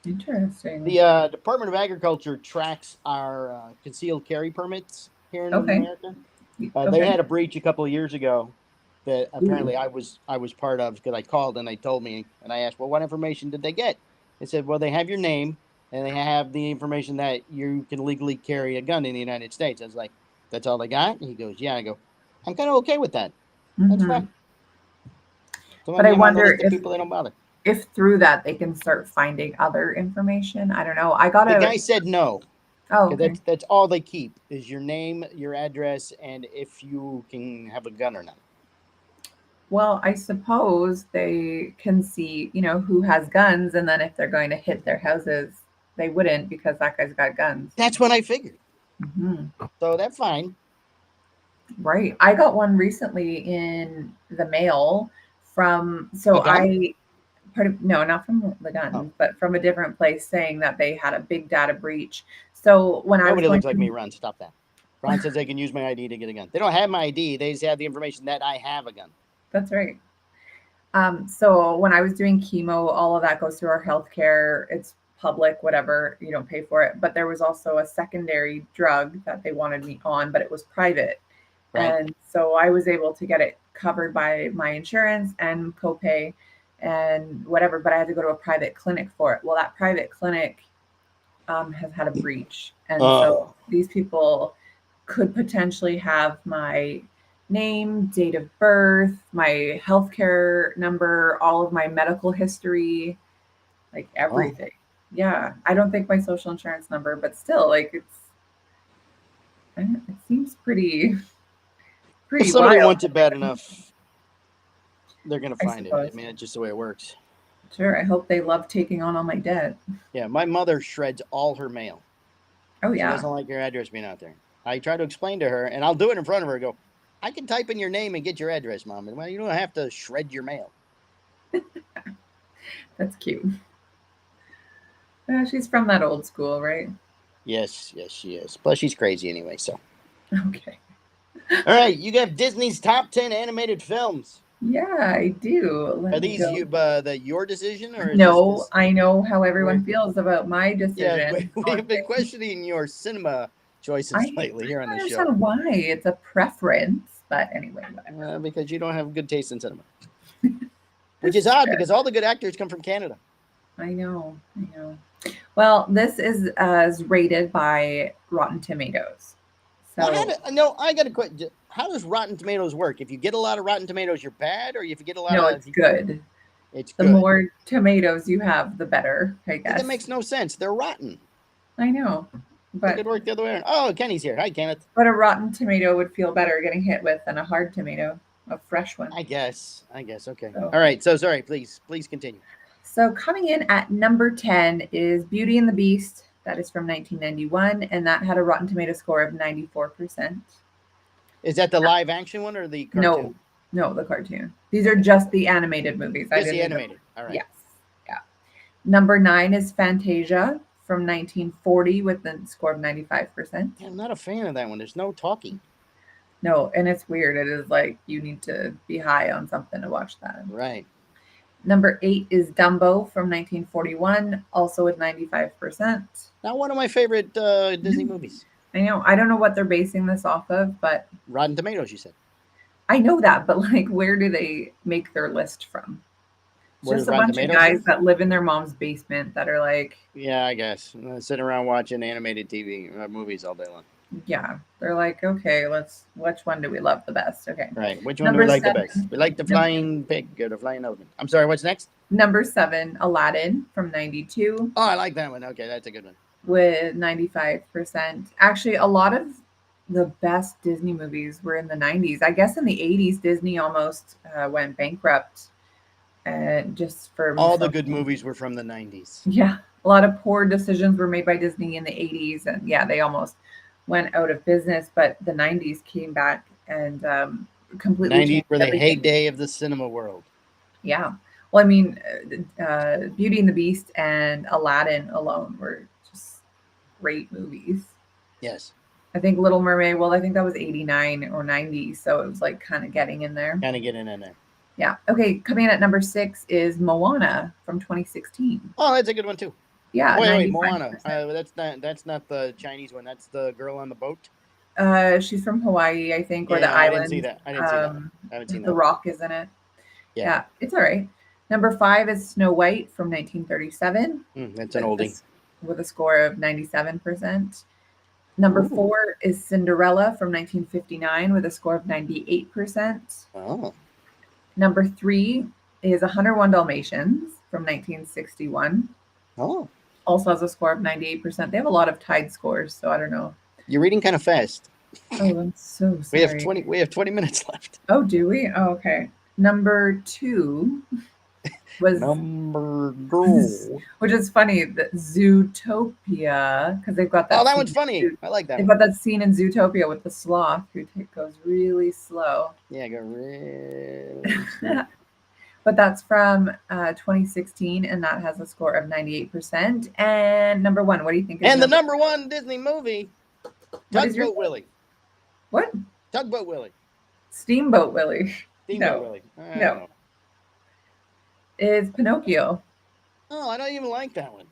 Interesting. The Department of Agriculture tracks our concealed carry permits here in Okay. America. They Okay. had a breach a couple of years ago that Ooh. apparently I was part of, because I called and they told me, and I asked, well, what information did they get? They said, well, they have your name and they have the information that you can legally carry a gun in the United States. I was like, that's all they got? And he goes, yeah. I go, I'm kind of okay with that. That's Mm-hmm. fine. So But I I'm on the wonder list of people that don't bother. if through that they can start finding other information. I don't know. I got The a. guy said no. Oh, Because okay. that's all they keep is your name, your address, and if you can have a gun or not. Well, I suppose they can see, who has guns, and then if they're going to hit their houses, they wouldn't because that guy's got guns. That's what I figured. Hmm. So that's fine. Right. I got one recently in the mail from, A so gun? no, not from the Oh, gun, but from a different place saying that they had a big data breach. So when I was nobody going looks like me, to, Ron. Stop that. Ron says they can use my ID to get a gun. They don't have my ID. They just have the information that I have a gun. that's right. So when I was doing chemo, all of that goes through our healthcare. It's public, whatever, you don't pay for it. But there was also a secondary drug that they wanted me on, but it was private. Right? And so I was able to get it covered by my insurance and copay and whatever, but I had to go to a private clinic for it. Well, that private clinic has had a breach. And so Oh. these people could potentially have my name, date of birth, my healthcare number, all of my medical history, like Oh. everything. Yeah, I don't think my social insurance number, but still, like it seems pretty If pretty somebody wild. wants it bad enough, they're going to I find it. I suppose. mean, it's just the way it works. Sure. I hope they love taking on all my debt. Yeah, my mother shreds all her mail. Oh She yeah. doesn't like your address being out there. I try to explain to her, and I'll do it in front of her. Go, I can type in your name and get your address, Mom. And well, you don't have to shred your mail. That's cute. She's from that old school, right? Yes, yes, she is. Plus, she's crazy anyway. So, Okay. all right, you got Disney's top 10 animated films. Yeah, I do. Are Let me these go. your decision, or is No, this? I know how everyone We're, feels about my yeah, decision we on have been things. questioning your cinema I, choices I lately here on don't the show, understand why. It's a preference, but anyway, whatever. because you don't have good taste in cinema, which This is is odd fair. because all the good actors come from Canada. I know. I know. Well, this is as rated by Rotten Tomatoes. Now, So no, I got a question. How does Rotten Tomatoes work? If you get a lot of Rotten Tomatoes, you're bad, or if you get a lot no, of, it's good. it's The good. more tomatoes you have, the better, I But that guess. makes no sense. They're rotten. I know. They But could work the other way around. Oh, Kenny's here. Hi, Kenneth. but a rotten tomato would feel better getting hit with than a hard tomato, a fresh one. I guess. I guess. Okay. So All right. So sorry. Please continue. so coming in at number 10 is Beauty and the Beast. That is from 1991, and that had a Rotten Tomato score of 94%. Is that the live action one or the No, cartoon? no, the cartoon. These are Okay. just the animated movies. I Just the didn't even. animated. All right. Yes. Yeah. Number 9 is Fantasia from 1940 with a score of 95%. Yeah, I'm not a fan of that one. There's no talking. No, and it's weird. It is like you need to be high on something to watch that. Right. Number 8 is Dumbo from 1941, also with 95%. Not one of my favorite Disney movies. I know. I don't know what they're basing this off of, but Rotten Tomatoes, you said. I know that. But like, where do they make their list from? It's Where just does a Rotten bunch of Tomatoes guys say? that live in their mom's basement that are like, Yeah, I guess. Sitting around watching animated TV movies all day long. Yeah, they're like, okay, which one do we love the best? Okay. Right. Which one do we Number like the best? 7. We like the num- flying pig or the flying elephant. I'm sorry. What's next? Number 7, Aladdin from 92 Oh, I like that one. Okay, that's a good one. with 95%. Actually, a lot of the best Disney movies were in the 90s. I guess in the 80s, Disney almost went bankrupt just from All the some, good movies were from the 90s. yeah, a lot of poor decisions were made by Disney in the 80s. And yeah, they almost went out of business. But the 90s came back and completely 90s changed were the everything. heyday of the cinema world. Yeah. Well, I mean, Beauty and the Beast and Aladdin alone were just great movies. Yes. I think Little Mermaid, well, I think that was 89 or 90, so it was like kind of getting in there. Kind of getting in there. Yeah. Okay, coming in at number 6 is Moana from 2016. Oh, that's a good one too. Yeah, Wait, Moana. 95%. That's not the Chinese one. That's the girl on the boat. She's from Hawaii, I think, or the Yeah, I didn't see islands. that. I didn't see that one. I haven't seen The that one. Rock is in it. Yeah. Yeah, it's all right. Number 5 is Snow White from 1937. That's an oldie. With a score of 97%. Number Ooh. 4 is Cinderella from 1959 with a score of 98%. Oh. Number 3 is 101 Dalmatians from 1961. Oh. Also has a score of 98%. They have a lot of tied scores, so I don't know. You're reading kind of fast. Oh, I'm so We sorry. have 20 minutes left. Oh, do we? Oh, okay. Number 2 was Number two. which is funny, that Zootopia, because they've got that. Oh, that scene one's funny. I like that They've one. got that scene in Zootopia with the sloth who goes really slow. Yeah, go really. But that's from 2016, and that has a score of 98%. And number 1, what do you think? Is And the number one Disney movie, What is your- Tugboat Willie. What? Tugboat Willie. Steamboat Willie. Steamboat No. Willie. I No. don't know. Is Pinocchio. Oh, I don't even like that one.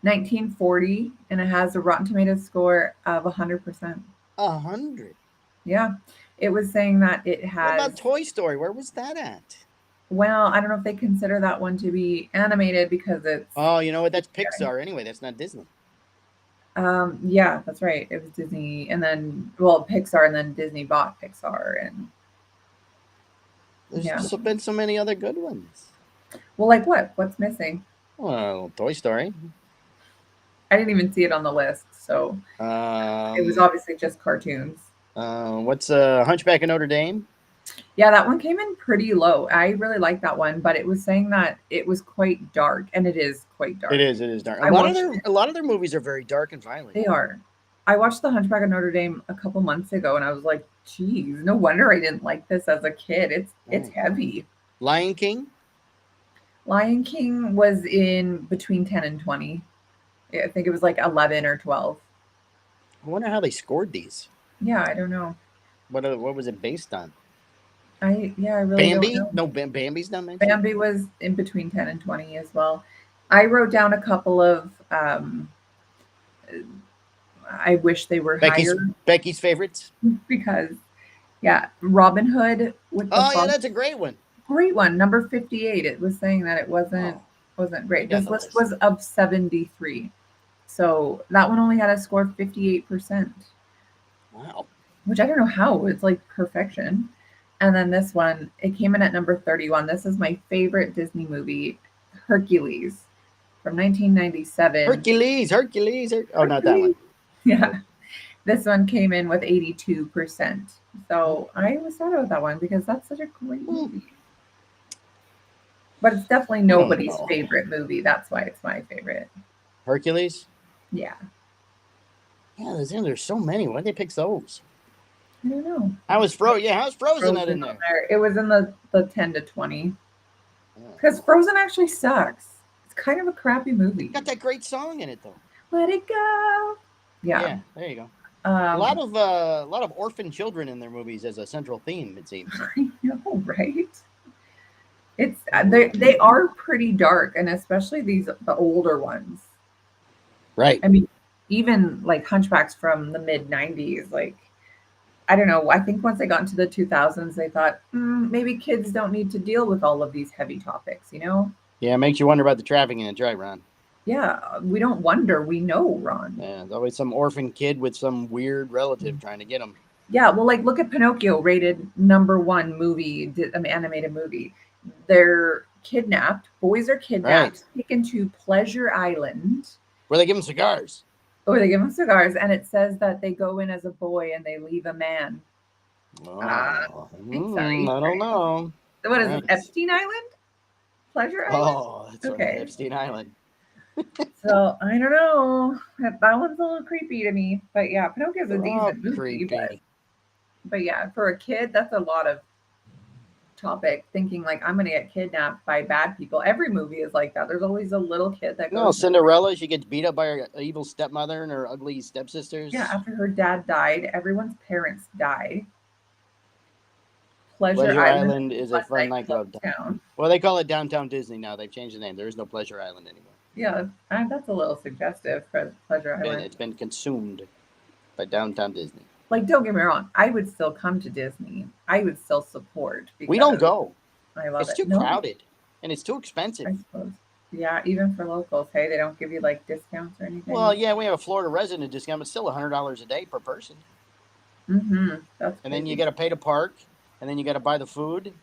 1940, and it has a Rotten Tomatoes score of 100%. 100. Yeah. It was saying that it What has. about Toy Story? Where was that at? Well, I don't know if they consider that one to be animated because it's. Oh, you know what? That's Pixar anyway. That's not Disney. Yeah, that's right. It was Disney, and then Pixar, and then Disney bought Pixar, and There's been so many other good ones. well, like what? What's missing? Well, Toy Story. I didn't even see it on the list, so it was obviously just cartoons. What's Hunchback of Notre Dame? Yeah, that one came in pretty low. I really like that one, but it was saying that it was quite dark, and it is quite dark. It is dark. I A watched lot of their movies are very dark and violent. They are. I watched The Hunchback of Notre Dame a couple months ago, and I was like, "Geez, no wonder I didn't like this as a kid. It's heavy." Lion King. Lion King was in between 10 and 20. I think it was like 11 or 12. I wonder how they scored these. Yeah, I don't know. What was it based on? I really Bambi? don't know. No, Bambi's not mentioned. Bambi was in between 10 and 20 as well. I wrote down a couple of I wish they were higher Becky's favorites. because Robin Hood with the yeah, that's a great one. Great one. Number 58. It was saying that it wasn't great. This list was of 73. So that one only had a score of 58%. Wow. Which I don't know how. It's like perfection. And then this one, it came in at number 31. This is my favorite Disney movie, Hercules from 1997. Hercules. Oh, not that one. Yeah. This one came in with 82%. So I was sad about that one because that's such a great movie. But it's definitely nobody's favorite movie. That's why it's my favorite. Hercules? Yeah. Yeah, there's so many. Why'd they pick those? I don't know. How's Frozen not in there? It was in the 10 to 20. Because Frozen actually sucks. It's kind of a crappy movie. Got that great song in it though. Let it go. Yeah, there you go. A lot of orphan children in their movies as a central theme, it seems. I know, right? It's they are pretty dark, and especially the older ones. Right. I mean, even like Hunchbacks from the mid 90s, like I don't know. I think once they got into the 2000s, they thought maybe kids don't need to deal with all of these heavy topics, you know? Yeah, it makes you wonder about the trafficking. That's right, Ron. Yeah, we don't wonder. We know, Ron. Yeah, there's always some orphan kid with some weird relative trying to get him. Yeah, well, like look at Pinocchio, rated #1 movie, animated movie. They're kidnapped. Boys are Right. kidnapped, taken to Pleasure Island, Where they give him cigars. or they give them cigars, and it says that they go in as a boy and they leave a man. Oh, I'm sorry. I don't know. What All is this? right. Epstein Island? Pleasure Island? Oh, that's right. Okay. Epstein Island. So I don't know. That one's a little creepy to me. But yeah, Pinocchio's a They're all decent movie. creepy. But yeah, for a kid, that's a lot of topic thinking like I'm gonna get kidnapped by bad people. Every movie is like that. There's always a little kid that No, goes Cinderella, she gets beat up by her evil stepmother and her ugly stepsisters. yeah, after her dad died, everyone's parents die. Pleasure Pleasure Island Island is a fun fun nightclub nightclub. town. Well, they call it Downtown Disney now. They've changed the name. There is no Pleasure Island anymore. Yeah, that's a little suggestive for Pleasure Island. It's been consumed by Downtown Disney. Like, don't get me wrong, I would still come to Disney. I would still support. We don't go. I love It's it. too No, crowded and it's too expensive. I suppose. Yeah, even for locals, hey, they don't give you like discounts or anything. Well, yeah, we have a Florida resident discount, but still $100 a day per person. That's And then you crazy. got to pay to park, and then you got to buy the food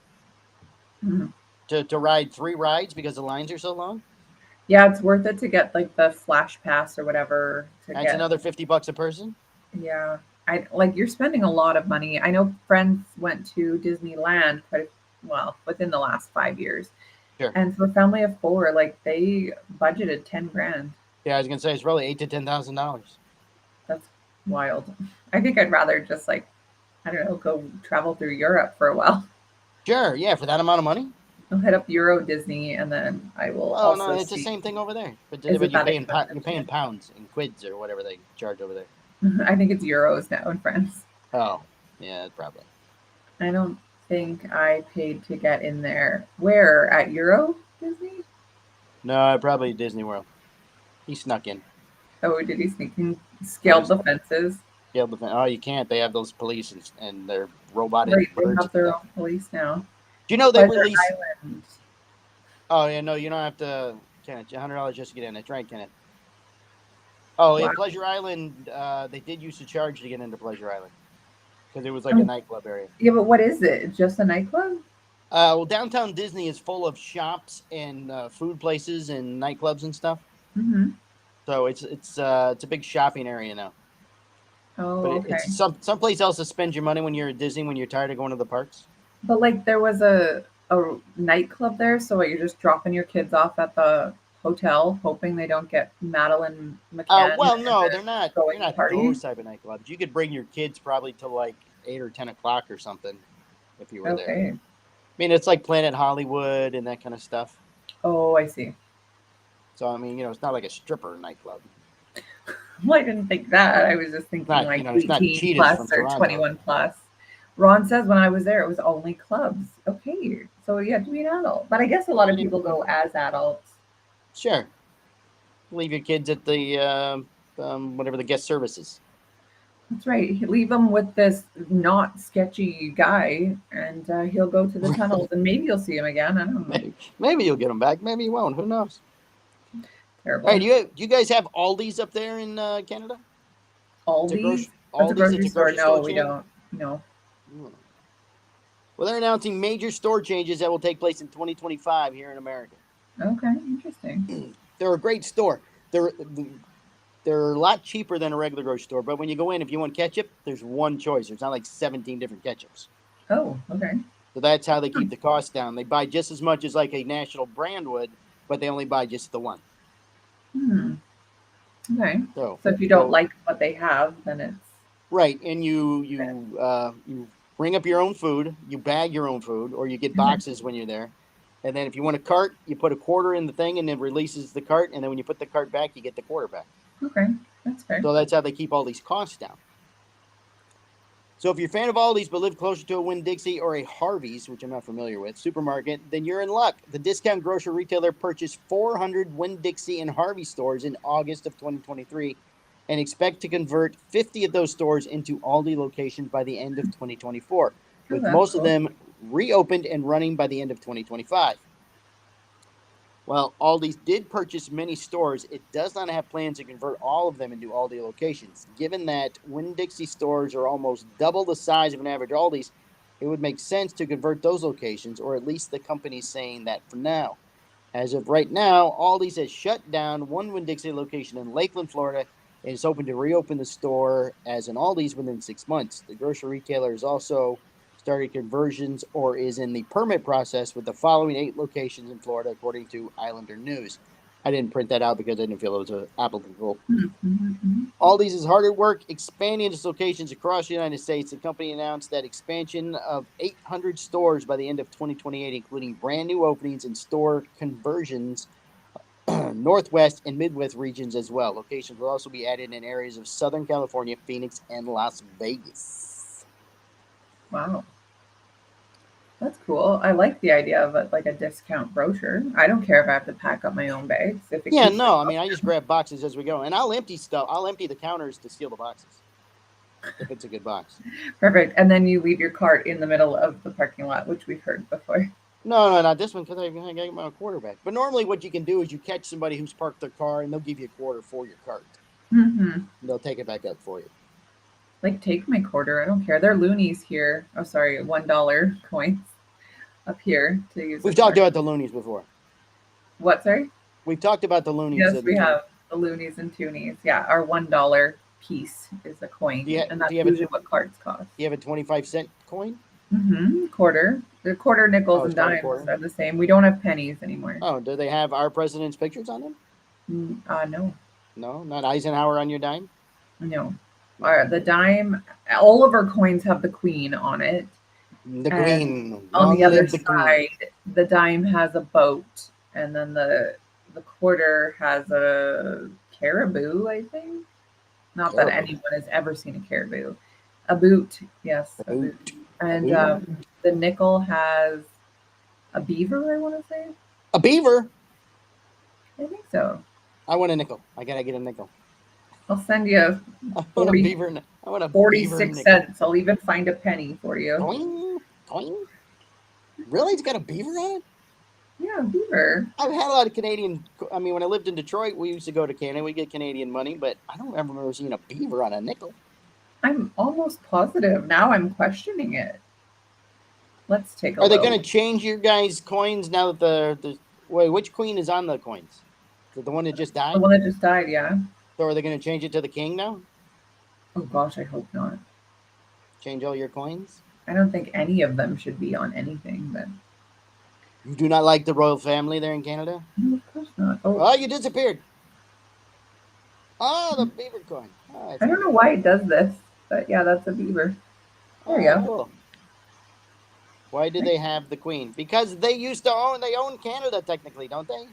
Mhm. to ride 3 rides because the lines are so long. Yeah, it's worth it to get like the flash pass or whatever to That's get. another $50 a person. Yeah, I like you're spending a lot of money. I know friends went to Disneyland well within the last 5 years, Sure. and for a family of 4, like they budgeted 10 grand. Yeah, I was gonna say it's probably $8,000 to $10,000. That's wild. I think I'd rather just like I don't know go travel through Europe for a while. Sure, yeah, for that amount of money. I'll hit up Euro Disney and then I will Oh no, also it's the see. same thing over there. But Is it you're that paying expensive? you're paying pounds and quids or whatever they charge over there. I think it's euros now in France. Oh, yeah, probably. I don't think I paid to get in there. Where at Euro Disney? No, probably Disney World. He snuck in. Oh, did he sneak in? Scaled the fences. Scaled the fence. Oh, you can't. They have those police and they're robotic Right, they birds. have their own police now. Do you know they Pleasure release? Island. Oh yeah, no, you don't have to. Kenneth, $100 just to get in. That's right, Kenneth. Oh yeah, Wow. Pleasure Island. They did used to charge to get into Pleasure Island because it was like a nightclub area. Yeah, but what is it? Just a nightclub? Well, downtown Disney is full of shops and food places and nightclubs and stuff. Mm-hmm. So it's a big shopping area now. Oh, But okay. it's someplace else to spend your money when you're at Disney when you're tired of going to the parks. But like there was a nightclub there, so what, you're just dropping your kids off at the hotel, hoping they don't get Madeline McCann. Well, and no, then they're not. going They're to not party? those type of nightclubs. You could bring your kids probably to like 8 or 10 o'clock or something if you were there. Okay. I mean, it's like Planet Hollywood and that kind of stuff. Oh, I see. So I mean, it's not like a stripper nightclub. Well, I didn't think that. I was just thinking Not, like it's not 18 Cheetahs plus from or Toronto. 21 plus. Ron says when I was there, it was only clubs. Okay, so you have to be an adult. But I guess a lot of people go as adults. Sure. Leave your kids at the whatever the guest services. That's right. Leave them with this not sketchy guy, and he'll go to the tunnels, and maybe you'll see him again. I don't know. Maybe you'll get them back. Maybe you won't. Who knows? Terrible. Hey, do you guys have Aldi's up there in Canada? Aldi's? Aldi's, That's a grocery store. No, we chain? don't. No. Well, they're announcing major store changes that will take place in 2025 here in America. Okay, interesting. They're a great store. They're a lot cheaper than a regular grocery store. But when you go in, if you want ketchup, there's one choice. There's not like 17 different ketchups. Oh, okay. So that's how they keep the cost down. They buy just as much as like a national brand would, but they only buy just the one. Okay. So if you don't like what they have, then it's right. And you bring up your own food, you bag your own food, or you get boxes when you're there. And then if you want a cart, you put a quarter in the thing and it releases the cart. And then when you put the cart back, you get the quarter back. okay. That's fair. So that's how they keep all these costs down. So if you're a fan of Aldi's but live closer to a Winn-Dixie or a Harvey's, which I'm not familiar with, supermarket, then you're in luck. The discount grocery retailer purchased 400 Winn-Dixie and Harvey stores in August of 2023 and expect to convert 50 of those stores into Aldi locations by the end of 2024, with that's most cool. of them reopened and running by the end of 2025. Well, Aldi's did purchase many stores. It does not have plans to convert all of them into Aldi locations. Given that Winn-Dixie stores are almost double the size of an average Aldi's, it would make sense to convert those locations, or at least the company's saying that for now. As of right now, Aldi's has shut down one Winn-Dixie location in Lakeland, Florida, and is hoping to reopen the store as an Aldi's within 6 months. The grocery retailer has also started conversions or is in the permit process with the following 8 locations in Florida, according to Islander News. I didn't print that out because I didn't feel it was applicable. Aldi's is hard at work expanding its locations across the United States. The company announced that expansion of 800 stores by the end of 2028, including brand new openings and store conversions, Northwest and Midwest regions as well. Locations will also be added in areas of Southern California, Phoenix, and Las Vegas. Wow. That's cool. I like the idea of like a discount brochure. I don't care if I have to pack up my own bags. If it Yeah, keeps no, I mean, I just grab boxes as we go, and I'll empty stuff. I'll empty the counters to steal the boxes if it's a good box. Perfect. And then you leave your cart in the middle of the parking lot, which we've heard before. No, not this one because I got my quarterback. But normally, what you can do is you catch somebody who's parked their car, and they'll give you a quarter for your cart. Mm-hmm. They'll take it back up for you. Like, take my quarter. I don't care. They're loonies here. Oh, sorry, $1 coins up here to use. We've talked about the loonies before. What, sorry? We've talked about the loonies. Yes, we have the loonies and toonies. Yeah, our $1 piece is a coin, and that's usually what cards cost. Do you have a 25-cent coin? Mm-hmm. Quarter. The quarter, nickels, and dimes are the same. We don't have pennies anymore. Oh, do they have our president's pictures on them? No. No, not Eisenhower on your dime? No. The dime, all of our coins have the queen on it. The queen. On the other side, the dime has a boat, and then the quarter has a caribou, I think. Not that anyone has ever seen a caribou. A boot, yes. A boot. And the nickel has a beaver, I want to say. A beaver? I think so. I want a nickel. I gotta get a nickel. I'll send you 46 cents. I'll even find a penny for you. Coin? Coin? Really? It's got a beaver on it? Yeah, beaver. I've had a lot of Canadian. I mean, when I lived in Detroit, we used to go to Canada. We get Canadian money, but I don't remember seeing a beaver on a nickel. I'm almost positive. Now I'm questioning it. Let's take a look. Are look. they going to change your guys' coins now that wait, which queen is on the coins? Is it the one that just died? The one that just died, yeah. So are they going to change it to the king now? Oh gosh, I hope not. Change all your coins? I don't think any of them should be on anything, but... You do not like the royal family there in Canada? No, of course not. Oh, you disappeared. Oh, the beaver coin. Oh, I don't know why it does this, but yeah, that's a beaver. There you go. Cool. Why do they have the queen? Because they used to own Canada technically, don't they?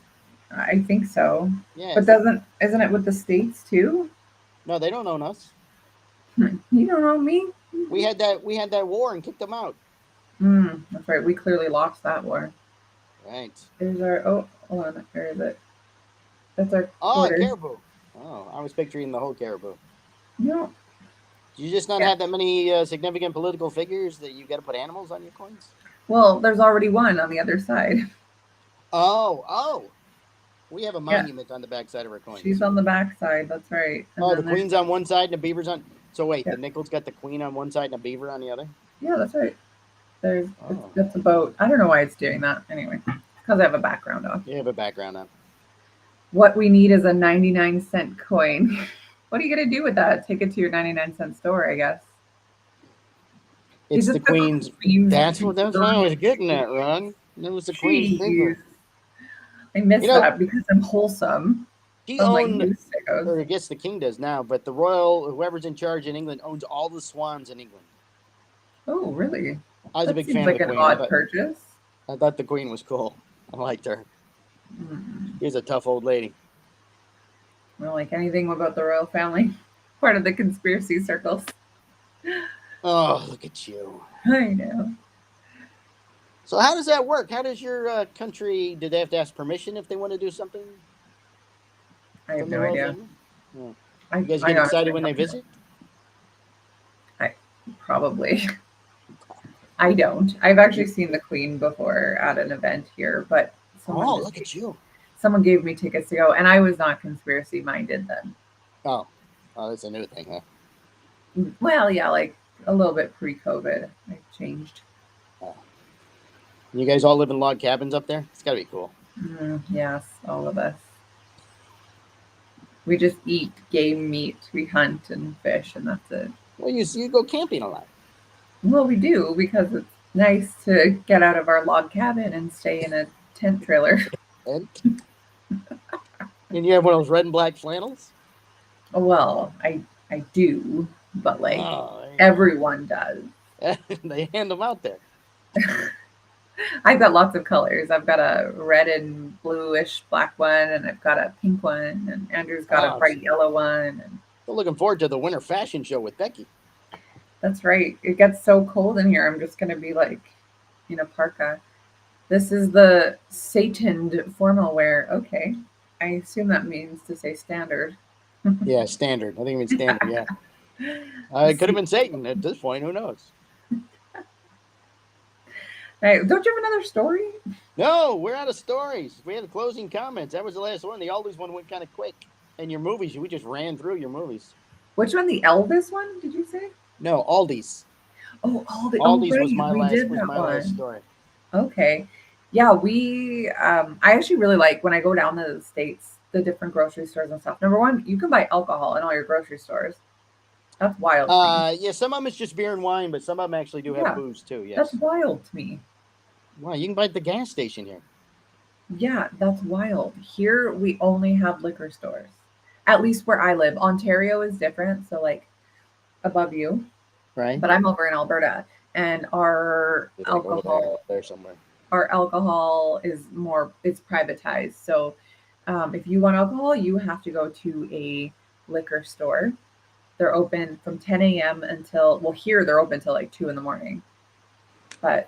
I think so. Yeah. But isn't it with the states too? No, they don't own us. You don't own me? We had that war and kicked them out. That's right. We clearly lost that war. Right. There's our hold on, where is it? That's our quarter. Caribou. Oh, I was picturing the whole caribou. No. Do you just not have that many significant political figures that you got to put animals on your coins? Well, there's already one on the other side. Oh. We have a monument on the back side of our coins. She's on the back side, that's right. And the queen's on one side and the beaver's on... So wait, the nickel's got the queen on one side and a beaver on the other? Yeah, that's right. That's a boat. I don't know why it's doing that. Anyway, because I have a background on. You have a background on. What we need is a 99-cent coin. What are you going to do with that? Take it to your 99-cent store, I guess. It's the queen's... That's what I was getting at, Ron. It was the queen's finger. I missed that because I'm wholesome. She owned, or I guess the king does now, but the royal, whoever's in charge in England, owns all the swans in England. Oh, really? I was a big fan of the queen. Like an odd purchase. I thought the queen was cool. I liked her. She's a tough old lady. I don't like anything about the royal family. Part of the conspiracy circles. Oh, look at you. I know. So how does that work? How does your country, do they have to ask permission if they want to do something? I have no idea. You guys get excited when they visit? Probably. I don't. I've actually seen the queen before at an event here, but look at you. someone gave me tickets to go, and I was not conspiracy minded then. Oh, that's a new thing, huh? Well, yeah, like a little bit pre-COVID, I changed. Oh. You guys all live in log cabins up there? It's got to be cool. Yes, all of us. We just eat game meat. We hunt and fish, and that's it. Well, you go camping a lot. Well, we do because it's nice to get out of our log cabin and stay in a tent trailer. And, and you have one of those red and black flannels? Well, I do, but like Oh, there you go. everyone does. They hand them out there. I've got lots of colors. I've got a red and bluish black one, and I've got a pink one, and Andrew's got a Oh, bright yellow one. And still looking forward to the winter fashion show with Becky. that's right. It gets so cold in here. I'm just gonna be like in a parka. This is the Sataned formal wear. Okay, I assume that means to say standard. Yeah, standard. I think it means standard. Yeah, it could have been Satan at this point. Who knows? Hey, don't you have another story? No, we're out of stories. We had closing comments. That was the last one. The Aldi's one went kind of quick. And your movies, we just ran through your movies. Which one? The Elvis one? Did you say? No, Aldi's. Aldi's right. was my last story. Okay. Yeah, I actually really like when I go down to the States, the different grocery stores and stuff. Number one, you can buy alcohol in all your grocery stores. That's wild to me. Yeah, some of them it's just beer and wine, but some of them actually do have booze too. Yes. That's wild to me. Wow, you can buy at the gas station here. Yeah, that's wild. Here we only have liquor stores. At least where I live. Ontario is different, so like above you. Right. But I'm over in Alberta, and our alcohol there somewhere. Our alcohol is it's privatized. So if you want alcohol, you have to go to a liquor store. They're open from 10 a.m. until, well, here they're open till like 2 in the morning. But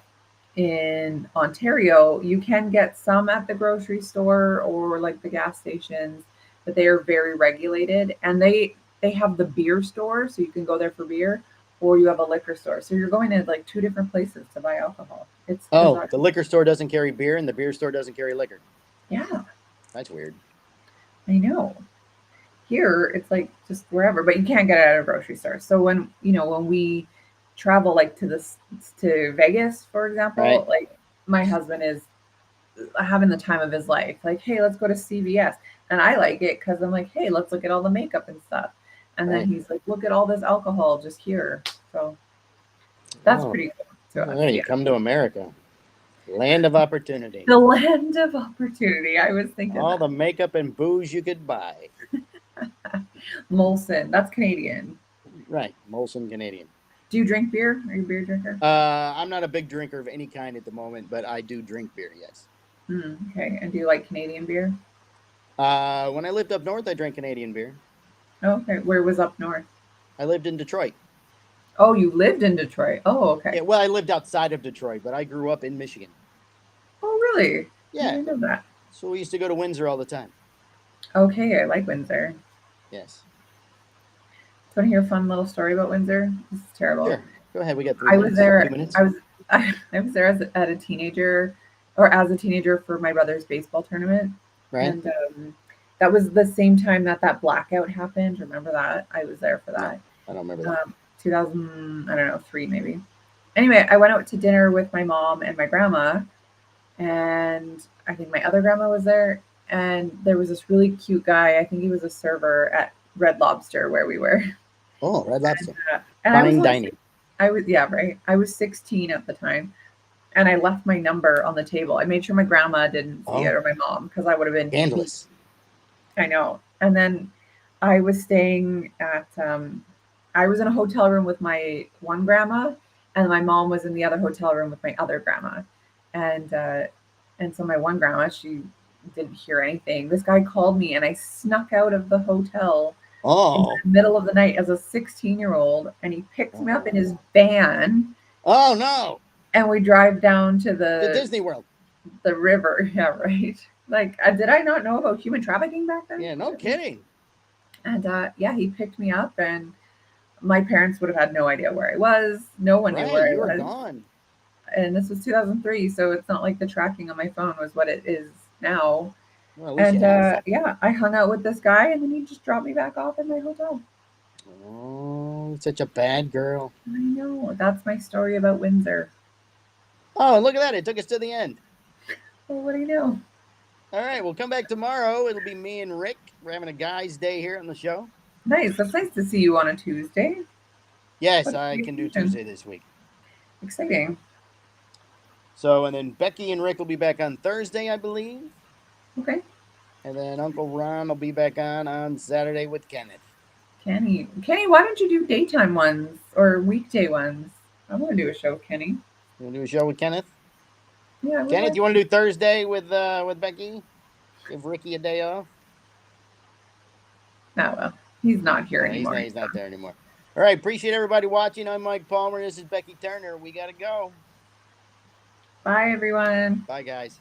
in Ontario, you can get some at the grocery store or like the gas stations, but they are very regulated. And they have the beer store, so you can go there for beer, or you have a liquor store. So you're going to like two different places to buy alcohol. It's bizarre. The liquor store doesn't carry beer and the beer store doesn't carry liquor. Yeah. That's weird. I know. Here it's like just wherever, but you can't get it at a grocery store. So when we travel like to Vegas, for example, right. Like my husband is having the time of his life. Like, hey, let's go to CVS. And I like it because I'm like, hey, let's look at all the makeup and stuff. And then he's like, look at all this alcohol just here. So that's pretty cool to us. You come to America. Land of opportunity. The land of opportunity. I was thinking all the makeup and booze you could buy. Molson. That's Canadian. Right. Molson, Canadian. Do you drink beer? Are you a beer drinker? I'm not a big drinker of any kind at the moment, but I do drink beer, yes. Okay. And do you like Canadian beer? When I lived up north, I drank Canadian beer. Okay. Where was up north? I lived in Detroit. Oh, you lived in Detroit. Oh, okay. Yeah, well, I lived outside of Detroit, but I grew up in Michigan. Oh, really? Yeah. I didn't know that. So we used to go to Windsor all the time. Okay, I like Windsor. Yes. Do you want to hear a fun little story about Windsor? This is terrible. Sure. Go ahead. We got 3 minutes. I was there as a teenager for my brother's baseball tournament. Right. And that was the same time that blackout happened. Remember that? I was there for that. No, I don't remember that. 2003 maybe. Anyway, I went out to dinner with my mom and my grandma, and I think my other grandma was there. And there was this really cute guy. I think he was a server at Red Lobster where we were. Oh, Red Lobster. And fine dining. Right. I was 16 at the time, and I left my number on the table. I made sure my grandma didn't see it or my mom, because I would have been scandalous. I know. And then I was staying at I was in a hotel room with my one grandma, and my mom was in the other hotel room with my other grandma. And so my one grandma, she didn't hear anything. This guy called me, and I snuck out of the hotel in the middle of the night as a 16-year-old, and he picked me up in his van. Oh no! And we drive down to the Disney World, the river. Yeah, right. Like, did I not know about human trafficking back then? Yeah, no kidding. And he picked me up, and my parents would have had no idea where I was. No one knew where I was. You were gone. And this was 2003, so it's not like the tracking on my phone was what it is now. Well, at least And you had fun. yeah, I hung out with this guy, and then he just dropped me back off at my hotel. Oh, such a bad girl. I know. That's my story about Windsor. Oh, look at that. It took us to the end. Well, what do you know? All right, we'll come back tomorrow. It'll be me and Rick. We're having a guy's day here on the show. Nice. That's nice to see you on a Tuesday. Yes, What a I great can do occasion. Tuesday this week. Exciting. So, and then Becky and Rick will be back on Thursday, I believe. Okay. And then Uncle Ron will be back on Saturday with Kenneth. Kenny. Kenny, why don't you do daytime ones or weekday ones? I want to do a show with Kenny. You want to do a show with Kenneth? Yeah, I would Kenneth, like you want to. to do Thursday with Becky? Give Ricky a day off. Oh, well. He's not here No, anymore. he's not there anymore. All right, appreciate everybody watching. I'm Mike Palmer. This is Becky Turner. We got to go. Bye, everyone. Bye, guys.